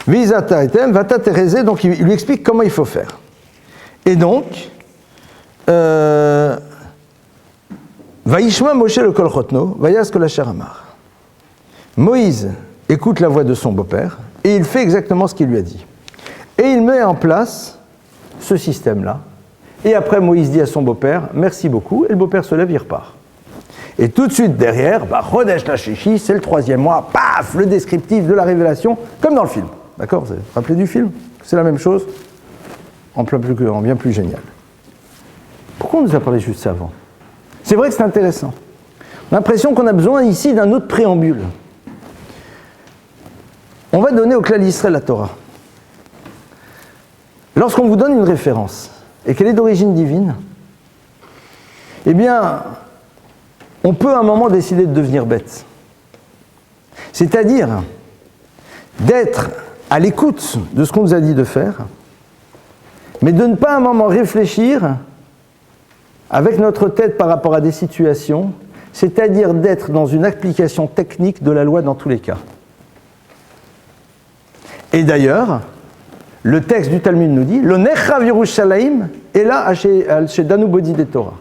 Visata etem, vata terese, donc il lui explique comment il faut faire. Et donc, Vaishma Moshe le kol chotno, vayas kol asher amar. Moïse écoute la voix de son beau-père et il fait exactement ce qu'il lui a dit. Et il met en place ce système-là. Et après, Moïse dit à son beau-père, merci beaucoup, et le beau-père se lève, il repart. Et tout de suite derrière, Chodesh Hashishi, c'est le 3e mois, paf, le descriptif de la révélation, comme dans le film. D'accord? Vous vous rappelez du film? C'est la même chose, en bien plus génial. Pourquoi on nous a parlé juste ça avant? C'est vrai que c'est intéressant. On a l'impression qu'on a besoin ici d'un autre préambule. On va donner au clan d'Israël la Torah. Lorsqu'on vous donne une référence, et qu'elle est d'origine divine, eh bien, on peut à un moment décider de devenir bête. C'est-à-dire d'être à l'écoute de ce qu'on nous a dit de faire, mais de ne pas à un moment réfléchir avec notre tête par rapport à des situations, c'est-à-dire d'être dans une application technique de la loi dans tous les cas. Et d'ailleurs, le texte du Talmud nous dit, le Nechav Yerushalayim est là chez Danu Bodi des Torah.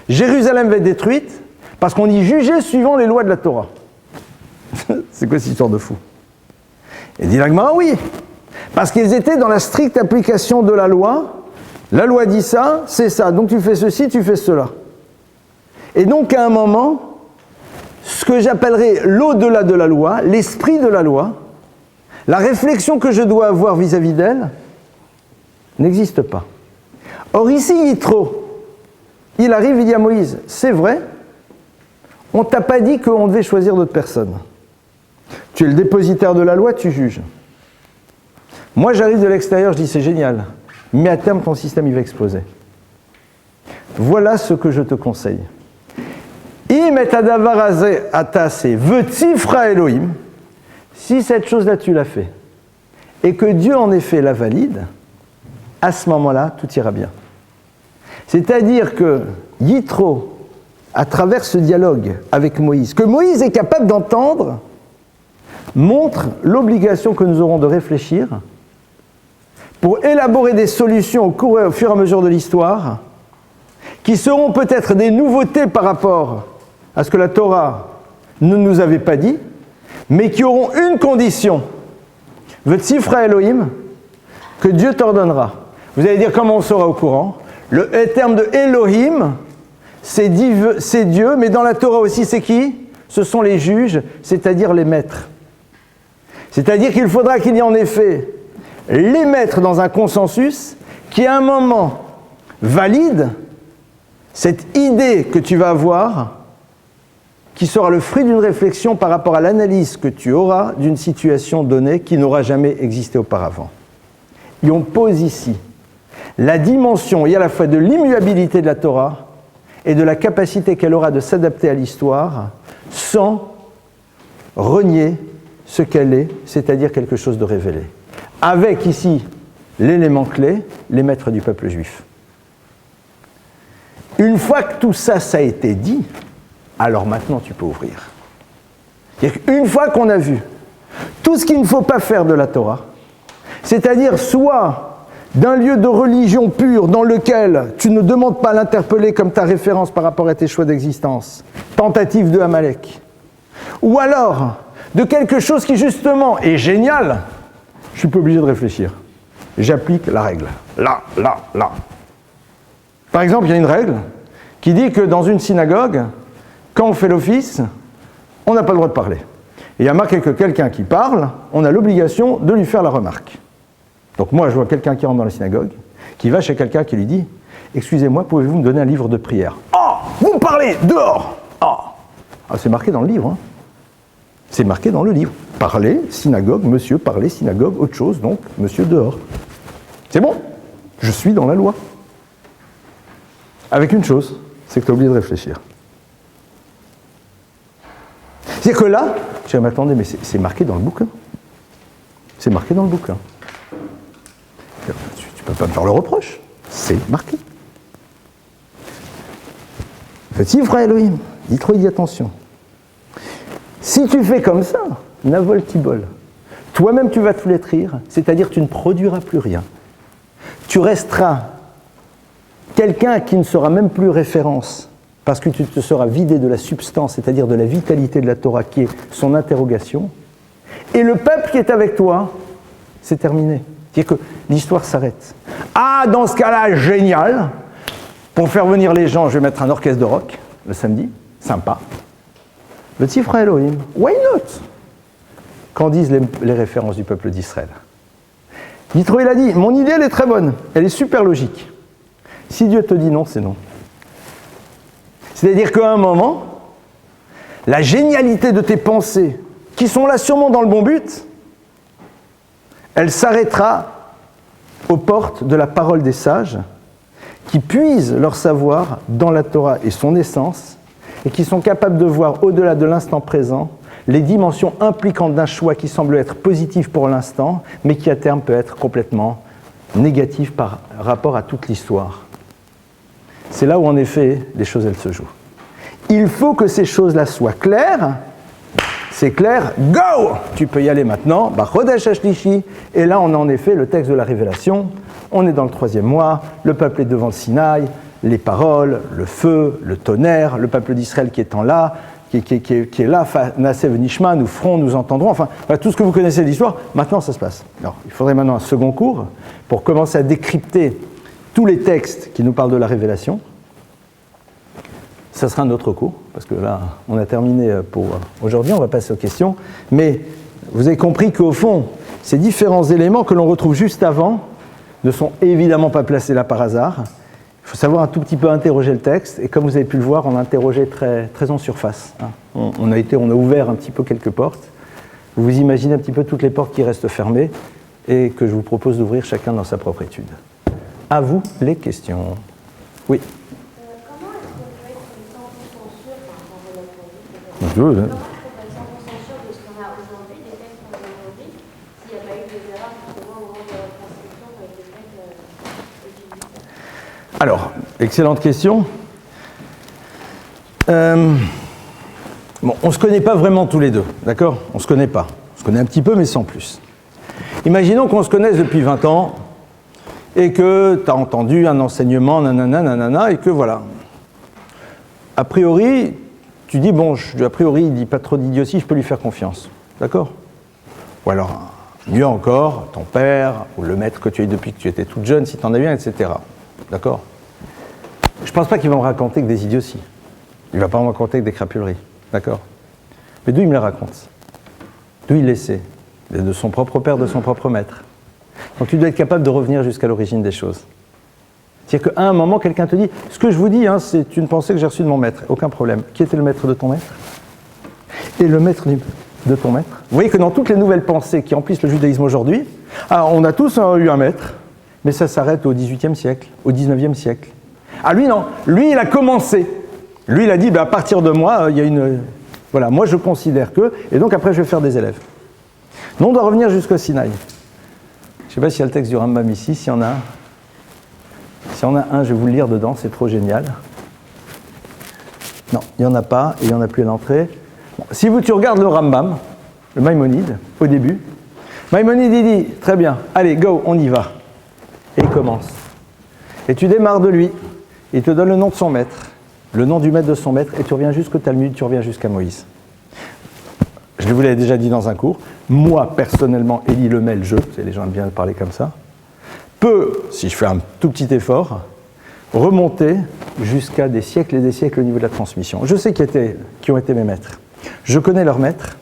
Jérusalem va être détruite parce qu'on y jugeait suivant les lois de la Torah. C'est quoi cette histoire de fou? Et dit l'Agmara, oui, parce qu'ils étaient dans la stricte application de la loi. La loi dit ça, c'est ça. Donc tu fais ceci, tu fais cela. Et donc à un moment, ce que j'appellerais l'au-delà de la loi, l'esprit de la loi, la réflexion que je dois avoir vis-à-vis d'elle, n'existe pas. Or ici, Yitro, il arrive, il dit à Moïse, c'est vrai, on t'a pas dit qu'on devait choisir d'autres personnes. Tu es le dépositaire de la loi, tu juges. Moi, j'arrive de l'extérieur, je dis c'est génial, mais à terme, ton système, il va exploser. Voilà ce que je te conseille. Im et adavar hazeh atase v'tifra Elohim. Si cette chose-là, tu l'as fait, et que Dieu, en effet, la valide, à ce moment-là, tout ira bien. C'est-à-dire que Yitro, à travers ce dialogue avec Moïse, que Moïse est capable d'entendre, montre l'obligation que nous aurons de réfléchir pour élaborer des solutions au fur et à mesure de l'histoire, qui seront peut-être des nouveautés par rapport à ce que la Torah ne nous avait pas dit, mais qui auront une condition, V'tzifra Elohim, que Dieu t'ordonnera. Vous allez dire comment on sera au courant. Le terme de Elohim, c'est Dieu, mais dans la Torah aussi, c'est qui? Ce sont les juges, c'est-à-dire les maîtres. C'est-à-dire qu'il faudra qu'il y ait en effet les maîtres dans un consensus qui, à un moment, valide cette idée que tu vas avoir, qui sera le fruit d'une réflexion par rapport à l'analyse que tu auras d'une situation donnée qui n'aura jamais existé auparavant. Et on pose ici la dimension et à la fois de l'immuabilité de la Torah et de la capacité qu'elle aura de s'adapter à l'histoire sans renier ce qu'elle est, c'est-à-dire quelque chose de révélé. Avec ici l'élément clé, les maîtres du peuple juif. Une fois que tout ça, ça a été dit, alors maintenant tu peux ouvrir. Une fois qu'on a vu tout ce qu'il ne faut pas faire de la Torah, c'est-à-dire soit d'un lieu de religion pure dans lequel tu ne demandes pas à l'interpeller comme ta référence par rapport à tes choix d'existence, tentative de Amalek, ou alors de quelque chose qui justement est génial, je suis pas obligé de réfléchir. J'applique la règle. Là. Par exemple, il y a une règle qui dit que dans une synagogue, quand on fait l'office, on n'a pas le droit de parler. Et il y a marqué que quelqu'un qui parle, on a l'obligation de lui faire la remarque. Donc moi, je vois quelqu'un qui rentre dans la synagogue, qui va chez quelqu'un qui lui dit « Excusez-moi, pouvez-vous me donner un livre de prière ?»« Oh, vous me parlez, dehors !» Ah, c'est marqué dans le livre. Hein. C'est marqué dans le livre. Parler, synagogue, monsieur, parler, synagogue, autre chose, donc monsieur, dehors. C'est bon, je suis dans la loi. Avec une chose, c'est que tu as oublié de réfléchir. C'est que là, je dis, mais attendez, mais c'est marqué dans le bouquin. C'est marqué dans le bouquin. Tu ne peux pas me faire le reproche. C'est marqué. Petit frère Elohim, dis attention. Si tu fais comme ça, Navol Tibol, toi-même tu vas te flétrir, c'est-à-dire tu ne produiras plus rien. Tu resteras quelqu'un qui ne sera même plus référence, parce que tu te seras vidé de la substance, c'est-à-dire de la vitalité de la Torah, qui est son interrogation, et le peuple qui est avec toi, c'est terminé. C'est-à-dire que l'histoire s'arrête. Ah, dans ce cas-là, génial. Pour faire venir les gens, je vais mettre un orchestre de rock, le samedi, sympa. V'tifra Elohim. Why not? Qu'en disent les références du peuple d'Israël? Yitro, il a dit, mon idée, elle est très bonne, elle est super logique. Si Dieu te dit non, c'est non. C'est-à-dire qu'à un moment, la génialité de tes pensées, qui sont là sûrement dans le bon but, elle s'arrêtera aux portes de la parole des sages, qui puisent leur savoir dans la Torah et son essence, et qui sont capables de voir au-delà de l'instant présent les dimensions impliquantes d'un choix qui semble être positif pour l'instant, mais qui à terme peut être complètement négatif par rapport à toute l'histoire. C'est là où en effet les choses elles se jouent. Il faut que ces choses-là soient claires. C'est clair, go! Tu peux y aller maintenant. Chodesh Hashlishi. Et là on a en effet le texte de la Révélation. On est dans le 3e mois, le peuple est devant le Sinaï, les paroles, le feu, le tonnerre, le peuple d'Israël qui est là, qui est là, Nasev Nishma, nous ferons, nous entendrons, enfin, voilà, tout ce que vous connaissez de l'histoire, maintenant ça se passe. Alors, il faudrait maintenant un second cours pour commencer à décrypter tous les textes qui nous parlent de la Révélation. Ça sera un autre cours, parce que là, on a terminé pour aujourd'hui, on va passer aux questions, mais vous avez compris qu'au fond, ces différents éléments que l'on retrouve juste avant ne sont évidemment pas placés là par hasard. Il faut savoir un tout petit peu interroger le texte, et comme vous avez pu le voir, on a interrogé très, très en surface. On a ouvert un petit peu quelques portes. Vous imaginez un petit peu toutes les portes qui restent fermées, et que je vous propose d'ouvrir chacun dans sa propre étude. À vous les questions. Oui. Comment est-ce qu'on peut être 100% sûr, enfin, sans relation, Comment est-ce qu'on peut être 100% sûr de ce qu'on a aujourd'hui, des textes qu'on a aujourd'hui, s'il n'y a pas eu des erreurs justement au moment de la transcription qui ont été faites utilisées? Alors, excellente question. Bon, on ne se connaît pas vraiment tous les deux, d'accord? On ne se connaît pas. On se connaît un petit peu, mais sans plus. Imaginons qu'on se connaisse depuis 20 ans et que tu as entendu un enseignement, nanana, nanana, et que voilà. A priori, tu dis, bon, a priori, il ne dit pas trop d'idiotie, je peux lui faire confiance. D'accord? Ou alors, mieux encore, ton père, ou le maître que tu as eu depuis que tu étais toute jeune, si tu en as bien, etc. D'accord? Je ne pense pas qu'il va me raconter que des idioties. Il ne va pas me raconter que des crapuleries. D'accord? Mais d'où il me les raconte? D'où il les sait? De son propre père, de son propre maître. Donc tu dois être capable de revenir jusqu'à l'origine des choses. C'est-à-dire qu'à un moment, quelqu'un te dit, ce que je vous dis, c'est une pensée que j'ai reçue de mon maître. Aucun problème. Qui était le maître de ton maître? Et le maître de ton maître? Vous voyez que dans toutes les nouvelles pensées qui emplissent le judaïsme aujourd'hui, alors on a tous eu un maître, mais ça s'arrête au XVIIIe siècle, au XIXe siècle. Ah lui non, lui il a commencé. Lui il a dit, à partir de moi, il y a une... Voilà, moi je considère que... Et donc après je vais faire des élèves. Non, on doit revenir jusqu'au Sinaï. Je ne sais pas s'il y a le texte du Rambam ici, s'il y en a un. S'il y en a un, je vais vous le lire dedans, c'est trop génial. Non, il n'y en a pas, et il n'y en a plus à l'entrée. Bon, si tu regardes le Rambam, le Maïmonide, au début, Maïmonide il dit, très bien, allez, go, on y va. Et il commence. Et tu démarres de lui, il te donne le nom de son maître, le nom du maître de son maître, et tu reviens jusqu'au Talmud, tu reviens jusqu'à Moïse. Je vous l'avais déjà dit dans un cours, moi personnellement, Élie Lemel, les gens aiment bien parler comme ça, peut, si je fais un tout petit effort, remonter jusqu'à des siècles et des siècles au niveau de la transmission. Je sais qui ont été mes maîtres. Je connais leurs maîtres,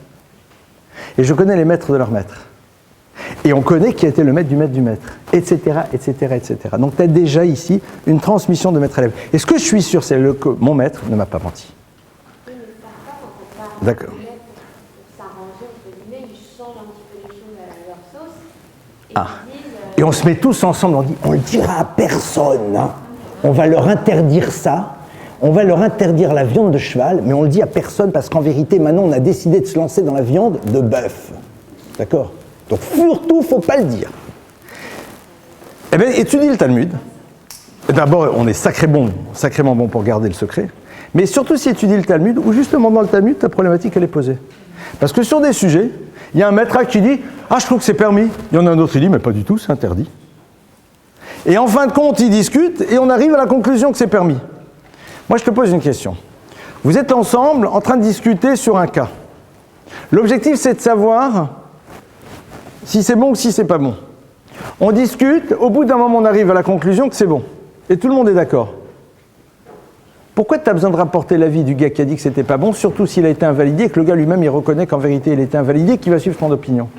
et je connais les maîtres de leurs maîtres. Et on connaît qui a été le maître, etc., etc., etc. Donc tu as déjà ici une transmission de maître à élève. Et ce que je suis sûr, c'est que mon maître ne m'a pas menti. Oui, mais parfois, quand on parle D'accord. de maître pour s'arranger, entre guillemets, ils changent un petit peu les choses à leur sauce. Et ils disent, Et on se met tous ensemble, on dit, on le dira à personne, hein. On va leur interdire ça, on va leur interdire la viande de cheval, mais on le dit à personne parce qu'en vérité, maintenant, on a décidé de se lancer dans la viande de bœuf. D'accord? Donc surtout, il ne faut pas le dire. Eh bien, étudie le Talmud. D'abord, on est sacrément bon pour garder le secret, mais surtout si étudie le Talmud, où justement dans le Talmud, ta problématique, elle est posée. Parce que sur des sujets, il y a un maître qui dit « Ah, je trouve que c'est permis ». Il y en a un autre qui dit « Mais pas du tout, c'est interdit ». Et en fin de compte, ils discutent et on arrive à la conclusion que c'est permis. Moi, je te pose une question. Vous êtes ensemble en train de discuter sur un cas. L'objectif, c'est de savoir si c'est bon ou si c'est pas bon. On discute, au bout d'un moment, on arrive à la conclusion que c'est bon. Et tout le monde est d'accord. Pourquoi tu as besoin de rapporter l'avis du gars qui a dit que c'était pas bon, surtout s'il a été invalidé et que le gars lui-même il reconnaît qu'en vérité il a été invalidé et qu'il va suivre ton opinion?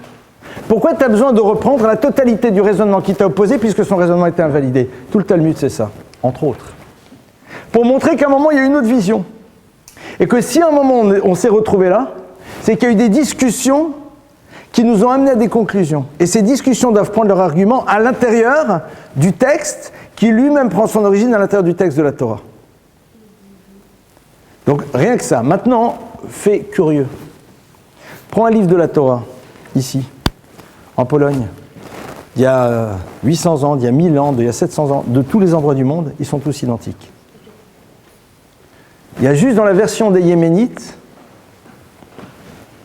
Pourquoi tu as besoin de reprendre la totalité du raisonnement qui t'a opposé puisque son raisonnement était invalidé? Tout le Talmud c'est ça, entre autres. Pour montrer qu'à un moment il y a une autre vision. Et que si à un moment on s'est retrouvé là, c'est qu'il y a eu des discussions qui nous ont amené à des conclusions. Et ces discussions doivent prendre leur argument à l'intérieur du texte qui lui-même prend son origine à l'intérieur du texte de la Torah. Donc rien que ça. Maintenant, fait curieux. Prends un livre de la Torah, ici, en Pologne. Il y a 800 ans, il y a 1000 ans, il y a 700 ans, de tous les endroits du monde, ils sont tous identiques. Il y a juste dans la version des Yéménites,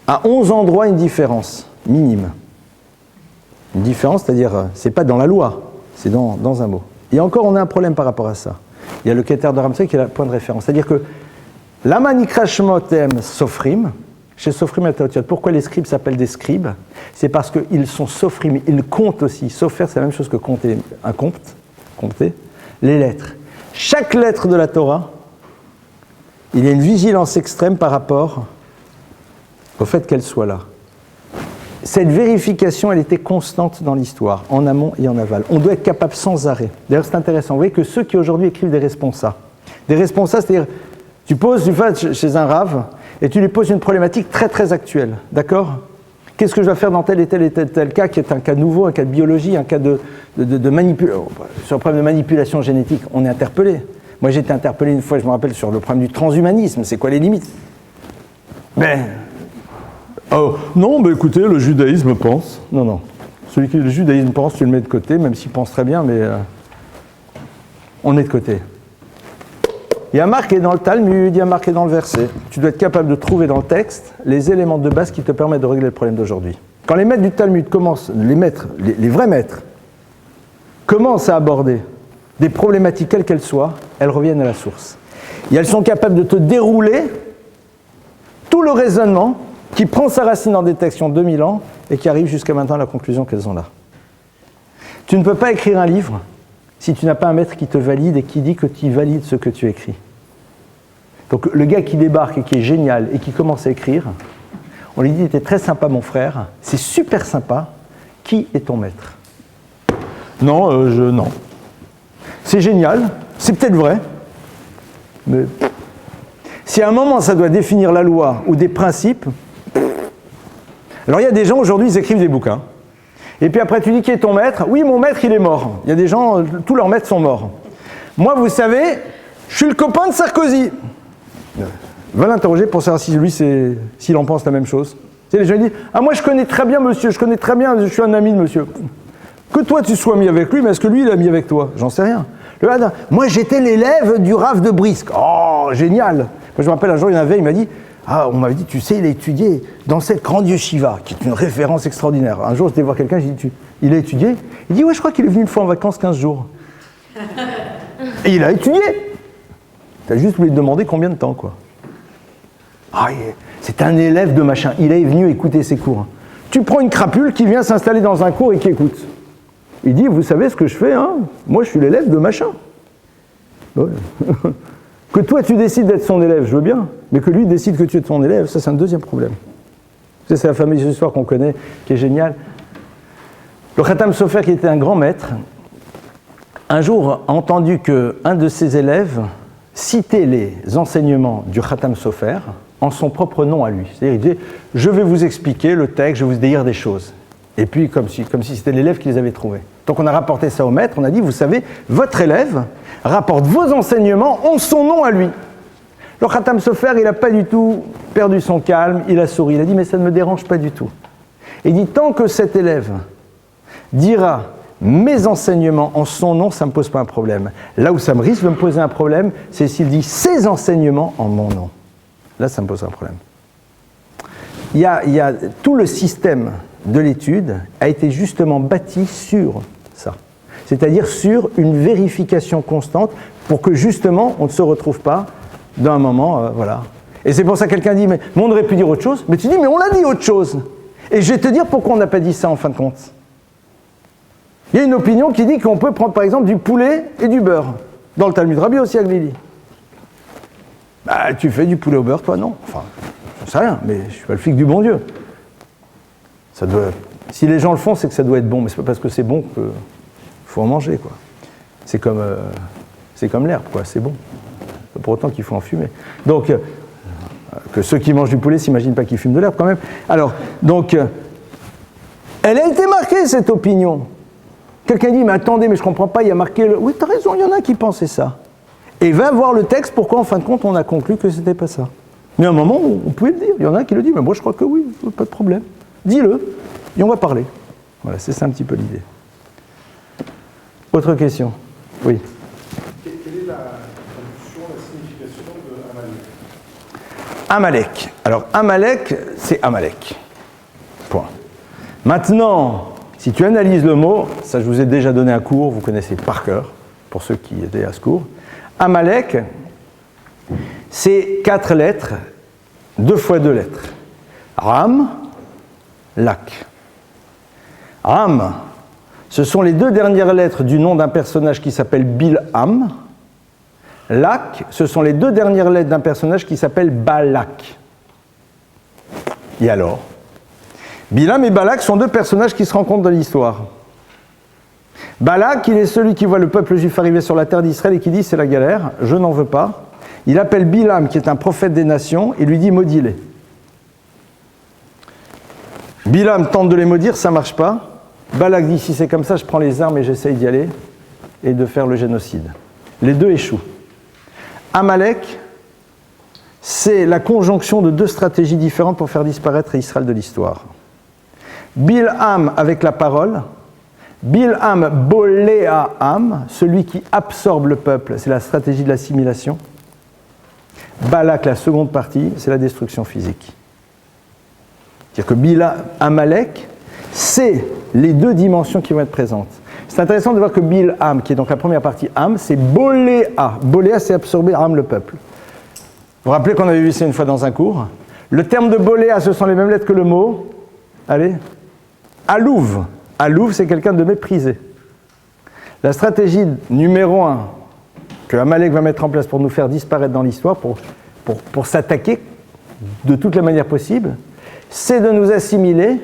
à 11 endroits, une différence minime. Une différence, c'est-à-dire, c'est pas dans la loi, c'est dans un mot. Et encore, on a un problème par rapport à ça. Il y a le Keter de Ramsey qui est le point de référence. C'est-à-dire que Lama Nikra Shmotem Sofrim, chez Sofrim et Taotiot, pourquoi les scribes s'appellent des scribes? C'est parce qu'ils sont Sofrim, ils comptent aussi. Sofer, c'est la même chose que compter, un compter, les lettres. Chaque lettre de la Torah, il y a une vigilance extrême par rapport au fait qu'elle soit là. Cette vérification, elle était constante dans l'histoire, en amont et en aval. On doit être capable sans arrêt. D'ailleurs, c'est intéressant. Vous voyez que ceux qui aujourd'hui écrivent des responsa, c'est-à-dire, tu vas chez un rave et tu lui poses une problématique très très actuelle, d'accord? Qu'est-ce que je dois faire dans tel et tel cas, qui est un cas nouveau, un cas de biologie, un cas de manipulation. Sur le problème de manipulation génétique, on est interpellé. Moi, j'ai été interpellé une fois, je me rappelle, sur le problème du transhumanisme. C'est quoi les limites? Non, écoutez, le judaïsme pense. Non. Celui qui le judaïsme pense, tu le mets de côté, même s'il pense très bien, mais on est de côté. Il y a marqué dans le Talmud, il y a marqué dans le verset. Tu dois être capable de trouver dans le texte les éléments de base qui te permettent de régler le problème d'aujourd'hui. Quand les maîtres du Talmud commencent, les vrais maîtres, commencent à aborder des problématiques quelles qu'elles soient, elles reviennent à la source. Et elles sont capables de te dérouler tout le raisonnement qui prend sa racine dans des textes qui ont 2000 ans et qui arrive jusqu'à maintenant à la conclusion qu'elles ont là. Tu ne peux pas écrire un livre si tu n'as pas un maître qui te valide et qui dit que tu valides ce que tu écris. Donc le gars qui débarque et qui est génial et qui commence à écrire, on lui dit « T'es très sympa mon frère, c'est super sympa, qui est ton maître ?» Non, non. C'est génial, c'est peut-être vrai, mais si à un moment ça doit définir la loi ou des principes, alors il y a des gens aujourd'hui, ils écrivent des bouquins. Et puis après tu dis qui est ton maître? Oui, mon maître il est mort. Il y a des gens, tous leurs maîtres sont morts. Moi, vous savez, je suis le copain de Sarkozy. Va l'interroger pour savoir si lui, s'il en pense la même chose. Tu sais, les gens disent, ah moi je connais très bien monsieur, je connais très bien, je suis un ami de monsieur. Que toi tu sois mis avec lui, mais est-ce que lui il a mis avec toi? J'en sais rien. Moi j'étais l'élève du Rav de Brisk. Oh, génial. Moi je me rappelle un jour, il y en avait, il m'a dit, on m'avait dit, tu sais, il a étudié dans cette grande yeshiva, qui est une référence extraordinaire. Un jour, j'étais voir quelqu'un, j'ai dit, il a étudié? Il dit, ouais, je crois qu'il est venu une fois en vacances 15 jours. Et il a étudié. T'as juste voulu te demander combien de temps, quoi. C'est un élève de machin. Il est venu écouter ses cours. Tu prends une crapule qui vient s'installer dans un cours et qui écoute. Il dit, vous savez ce que je fais, hein? Moi, je suis l'élève de machin. Ouais. Que toi, tu décides d'être son élève, je veux bien. Mais que lui décide que tu es son élève, ça, c'est un deuxième problème. Ça, c'est la fameuse histoire qu'on connaît, qui est géniale. Le Khatam Sofer, qui était un grand maître, un jour a entendu qu'un de ses élèves citait les enseignements du Khatam Sofer en son propre nom à lui. C'est-à-dire, il disait, je vais vous expliquer le texte, je vais vous dire des choses. Et puis, comme si c'était l'élève qui les avait trouvés. Donc on a rapporté ça au maître, on a dit, vous savez, votre élève rapporte vos enseignements en son nom à lui. Le Khatam Sofer, il n'a pas du tout perdu son calme, il a souri, il a dit, mais ça ne me dérange pas du tout. Et il dit, tant que cet élève dira mes enseignements en son nom, ça ne me pose pas un problème. Là où ça me risque de me poser un problème, c'est s'il dit ses enseignements en mon nom. Là, ça me pose un problème. Il y a tout le système de l'étude a été justement bâti sur ça. C'est-à-dire sur une vérification constante pour que justement on ne se retrouve pas d'un moment, voilà. Et c'est pour ça que quelqu'un dit, mais on aurait pu dire autre chose. Mais tu dis, mais on l'a dit autre chose. Et je vais te dire pourquoi on n'a pas dit ça en fin de compte. Il y a une opinion qui dit qu'on peut prendre par exemple du poulet et du beurre. Dans le Talmud Rabbi aussi Aglili. Bah, tu fais du poulet au beurre, toi, non. Enfin, je sais rien, mais je suis pas le flic du bon Dieu. Ça doit... Si les gens le font, c'est que ça doit être bon, mais c'est pas parce que c'est bon qu'il faut en manger, quoi. C'est comme l'herbe, quoi, c'est bon. Pas pour autant qu'il faut en fumer. Donc, que ceux qui mangent du poulet s'imaginent pas qu'ils fument de l'herbe, quand même. Alors, donc, elle a été marquée, cette opinion. Quelqu'un dit, mais attendez, mais je comprends pas, il y a marqué le... Oui, t'as raison, il y en a qui pensaient ça. Et va voir le texte, pourquoi, en fin de compte, on a conclu que c'était pas ça. Mais à un moment, on pouvait le dire. Il y en a qui le disent, mais moi, je crois que oui, pas de problème. Dis-le, et on va parler. Voilà, c'est ça un petit peu l'idée. Autre question? Oui. Quelle est la traduction, la signification de Amalek? Amalek. Alors, Amalek, c'est Amalek. Point. Maintenant, si tu analyses le mot, ça je vous ai déjà donné un cours, vous connaissez par cœur, pour ceux qui étaient à ce cours. Amalek, c'est 4 lettres, 2 fois 2 lettres. Ram, Lak. Ram, ce sont les 2 dernières lettres du nom d'un personnage qui s'appelle Bilham. Lak, ce sont les 2 dernières lettres d'un personnage qui s'appelle Balak. Et alors? Bilham et Balak sont 2 personnages qui se rencontrent dans l'histoire. Balak, il est celui qui voit le peuple juif arriver sur la terre d'Israël et qui dit c'est la galère, je n'en veux pas. Il appelle Bilham, qui est un prophète des nations, et lui dit maudis-les. Bilham tente de les maudire, ça ne marche pas. Balak dit si c'est comme ça, je prends les armes et j'essaye d'y aller et de faire le génocide. Les 2 échouent. Amalek, c'est la conjonction de 2 stratégies différentes pour faire disparaître Israël de l'histoire. Bilham avec la parole, Bilham boléaham, celui qui absorbe le peuple, c'est la stratégie de l'assimilation. Balak, la seconde partie, c'est la destruction physique. C'est-à-dire que Bilham, Amalek, c'est les 2 dimensions qui vont être présentes. C'est intéressant de voir que Bilham, qui est donc la première partie Am, c'est boléa. Boléa, c'est absorber Am, le peuple. Vous vous rappelez qu'on avait vu ça une fois dans un cours? Le terme de boléa, ce sont les mêmes lettres que le mot. Allez. Alouv. Alouv, c'est quelqu'un de méprisé. La stratégie numéro 1 que Amalek va mettre en place pour nous faire disparaître dans l'histoire, pour s'attaquer de toutes les manières possibles, c'est de nous assimiler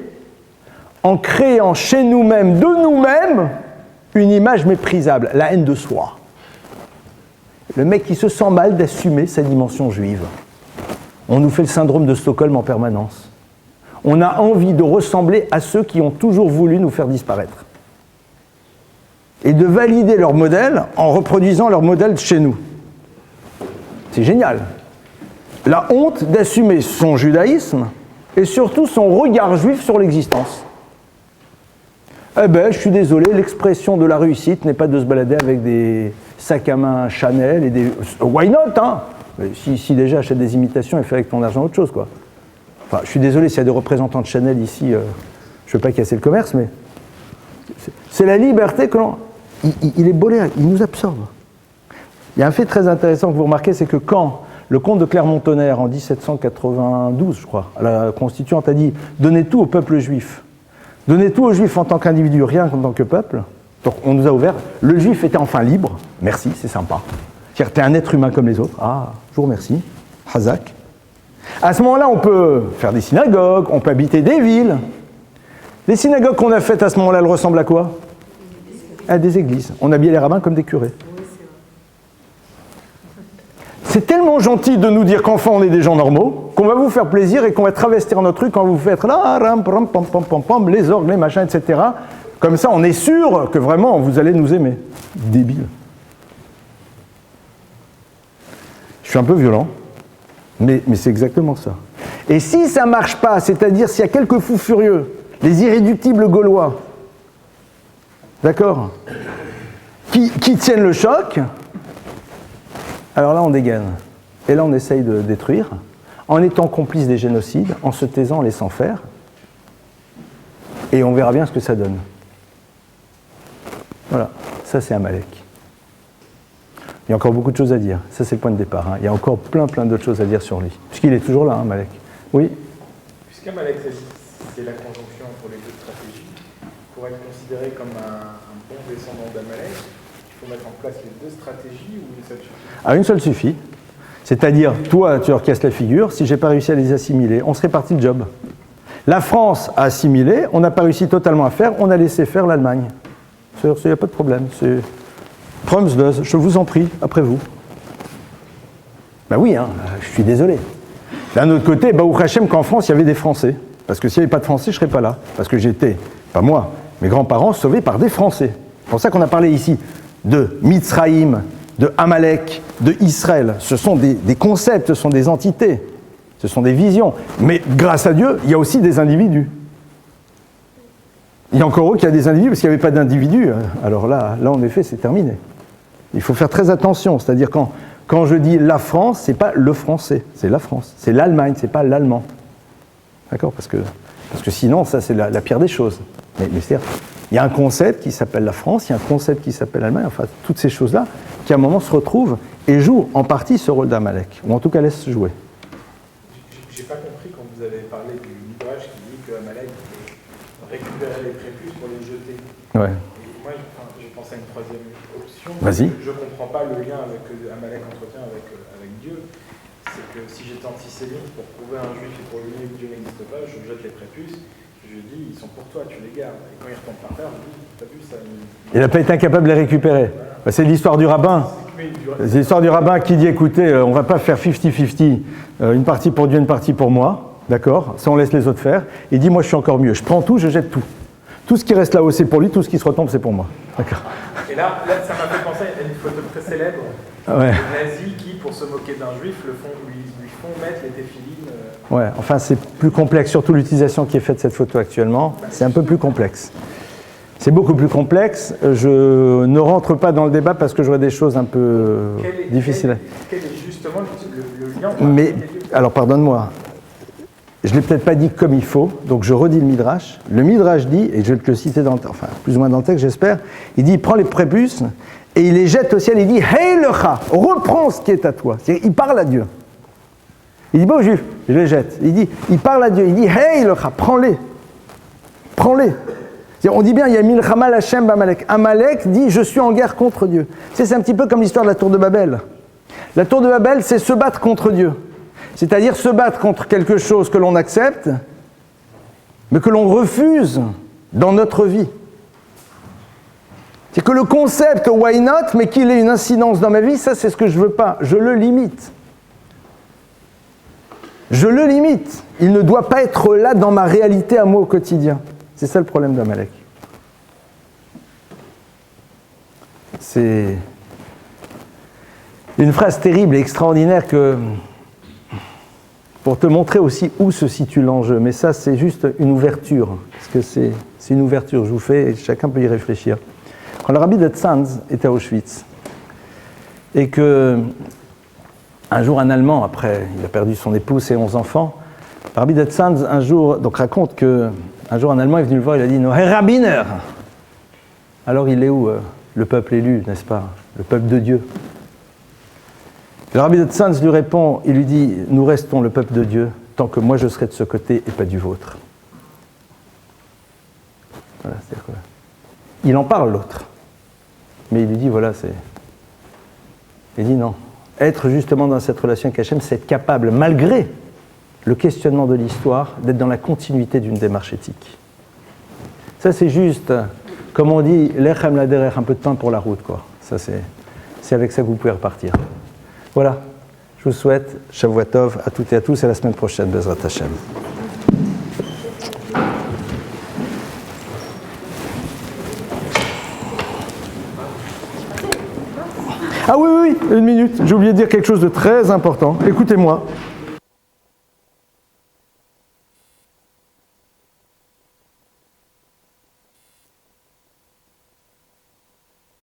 en créant chez nous-mêmes, de nous-mêmes, une image méprisable, la haine de soi. Le mec qui se sent mal d'assumer sa dimension juive. On nous fait le syndrome de Stockholm en permanence. On a envie de ressembler à ceux qui ont toujours voulu nous faire disparaître. Et de valider leur modèle en reproduisant leur modèle chez nous. C'est génial. La honte d'assumer son judaïsme et surtout son regard juif sur l'existence. Eh ben, je suis désolé, l'expression de la réussite n'est pas de se balader avec des sacs à main Chanel et des... Why not, hein? Si déjà achète des imitations et fait avec ton argent autre chose, quoi. Enfin, je suis désolé s'il y a des représentants de Chanel ici, je ne veux pas casser le commerce, mais c'est la liberté que l'on... Il est bolé, il nous absorbe. Il y a un fait très intéressant que vous remarquez, c'est que quand le comte de Clermont-Tonnerre, en 1792, je crois, à la Constituante, a dit « Donnez tout au peuple juif ». Donnez tout aux juifs en tant qu'individu, rien en tant que peuple. Donc on nous a ouvert. Le juif était enfin libre. Merci, c'est sympa. C'est-à-dire, t'es un être humain comme les autres. Ah, je vous remercie. Hazak. À ce moment-là, on peut faire des synagogues, on peut habiter des villes. Les synagogues qu'on a faites à ce moment-là, elles ressemblent à quoi? À des églises. On habillait les rabbins comme des curés. C'est tellement gentil de nous dire qu'enfin on est des gens normaux, qu'on va vous faire plaisir et qu'on va travestir notre truc quand vous faites là, ram, pam, pam, pam, pam, pam, les orgues, les machins, etc. Comme ça, on est sûr que vraiment vous allez nous aimer. Débile. Je suis un peu violent, mais c'est exactement ça. Et si ça ne marche pas, c'est-à-dire s'il y a quelques fous furieux, les irréductibles gaulois, d'accord, qui tiennent le choc, alors là on dégaine. Et là on essaye de détruire, en étant complice des génocides, en se taisant, en laissant faire, et on verra bien ce que ça donne. Voilà, ça c'est Amalek. Il y a encore beaucoup de choses à dire, ça c'est le point de départ. Hein. Il y a encore plein d'autres choses à dire sur lui, puisqu'il est toujours là, hein, Amalek. Oui. Puisqu'Amalek c'est la conjonction entre les 2 stratégies, pour être considéré comme un bon descendant d'Amalek, il faut mettre en place les 2 stratégies ou une seule suffit? Ah, une seule suffit. C'est-à-dire, toi, tu leur casses la figure, si j'ai pas réussi à les assimiler, on se répartit le job. La France a assimilé, on n'a pas réussi totalement à faire, on a laissé faire l'Allemagne. Il n'y a pas de problème. Promslos, je vous en prie, après vous. Ben oui, hein, je suis désolé. D'un autre côté, Baruch Hashem, qu'en France, il y avait des Français. Parce que s'il n'y avait pas de Français, je ne serais pas là. Parce que j'étais, pas moi, mes grands-parents sauvés par des Français. C'est pour ça qu'on a parlé ici de Mitzraïm, de Amalek, de Israël. Ce sont des concepts, ce sont des entités, ce sont des visions. Mais grâce à Dieu, il y a aussi des individus. Il y a encore eux qu'il y a des individus, parce qu'il n'y avait pas d'individus. Alors là, en effet, c'est terminé. Il faut faire très attention. C'est-à-dire, quand je dis la France, ce n'est pas le français, c'est la France. C'est l'Allemagne, ce n'est pas l'allemand. D'accord ? Parce que sinon, ça, c'est la pire des choses. Mais c'est-à-dire, il y a un concept qui s'appelle la France, il y a un concept qui s'appelle l'Allemagne, enfin, toutes ces choses-là, qui à un moment se retrouvent et jouent en partie ce rôle d'Amalek, ou en tout cas laissent jouer. J'ai pas compris quand vous avez parlé du Midrash qui dit que Amalek récupérait les prépuces pour les jeter. Ouais. Et moi, j'ai pensé à une troisième option. Vas-y. Je ne comprends pas le lien que Amalek entretient avec Dieu. C'est que si j'étais antisémite pour prouver à un juif et pour lui que Dieu n'existe pas, je jette les prépuces, je dis ils sont pour toi, tu les gardes. Et quand ils retombent par terre, je dis t'as vu ça. Il n'a pas été incapable de les récupérer. Voilà. Ben, c'est l'histoire du rabbin. C'est l'histoire du rabbin qui dit écoutez, on ne va pas faire 50-50, une partie pour Dieu, une partie pour moi. D'accord ? Ça, on laisse les autres faire. Il dit moi, je suis encore mieux. Je prends tout, je jette tout. Tout ce qui reste là-haut, c'est pour lui. Tout ce qui se retombe, c'est pour moi. D'accord ? Et là, ça m'a fait penser à une photo très célèbre. Ouais. Les nazis qui, pour se moquer d'un juif, lui font mettre les téphilines. Ouais, enfin, c'est plus complexe. Surtout l'utilisation qui est faite de cette photo actuellement. C'est un peu plus complexe. C'est beaucoup plus complexe. Je ne rentre pas dans le débat parce que j'aurais des choses un peu difficiles. Quel est justement le lien ? Mais, alors, pardonne-moi. Je ne l'ai peut-être pas dit comme il faut, donc je redis le Midrash. Le Midrash dit, et je vais te le citer plus ou moins dans le texte, j'espère, il dit, il prend les prépuces et il les jette au ciel, il dit, Hey lecha, reprends ce qui est à toi. C'est-à-dire, il parle à Dieu. Il dit, bon, juif, je les jette. Il parle à Dieu, il dit, Hey lecha, prends-les. Prends-les. On dit bien, il y a Milchama Hashem b'Amalek. Amalek dit, je suis en guerre contre Dieu. C'est un petit peu comme l'histoire de la tour de Babel. La tour de Babel, c'est se battre contre Dieu. C'est-à-dire se battre contre quelque chose que l'on accepte, mais que l'on refuse dans notre vie. C'est que le concept why not, mais qu'il ait une incidence dans ma vie, ça c'est ce que je veux pas. Je le limite. Je le limite. Il ne doit pas être là dans ma réalité à moi au quotidien. C'est ça le problème d'Amalek. C'est une phrase terrible et extraordinaire pour te montrer aussi où se situe l'enjeu. Mais ça, c'est juste une ouverture. Parce que c'est une ouverture, je vous fais, et chacun peut y réfléchir. Quand le rabbi de Tzanz était à Auschwitz, et que un jour, un Allemand, après, il a perdu son épouse et 11 enfants, le rabbi de Tzanz, un jour, donc raconte que un jour, un Allemand est venu le voir, il a dit « No, Herr Rabbiner !» Alors, il est où le peuple élu, n'est-ce pas? Le peuple de Dieu. Le rabbi de Tzanz lui répond, il lui dit « Nous restons le peuple de Dieu tant que moi je serai de ce côté et pas du vôtre. » Voilà, c'est-à-dire quoi? Il en parle, l'autre. Mais il lui dit, voilà, c'est... Il dit non. Être justement dans cette relation avec Hachem, c'est être capable, malgré le questionnement de l'histoire, d'être dans la continuité d'une démarche éthique. Ça, c'est juste, comme on dit, l'echem la derrière, un peu de pain pour la route, quoi. Ça, c'est avec ça que vous pouvez repartir. Voilà. Je vous souhaite Shavua Tov à toutes et à tous, et à la semaine prochaine, Bezrat Hashem. Ah oui, une minute. J'ai oublié de dire quelque chose de très important. Écoutez-moi.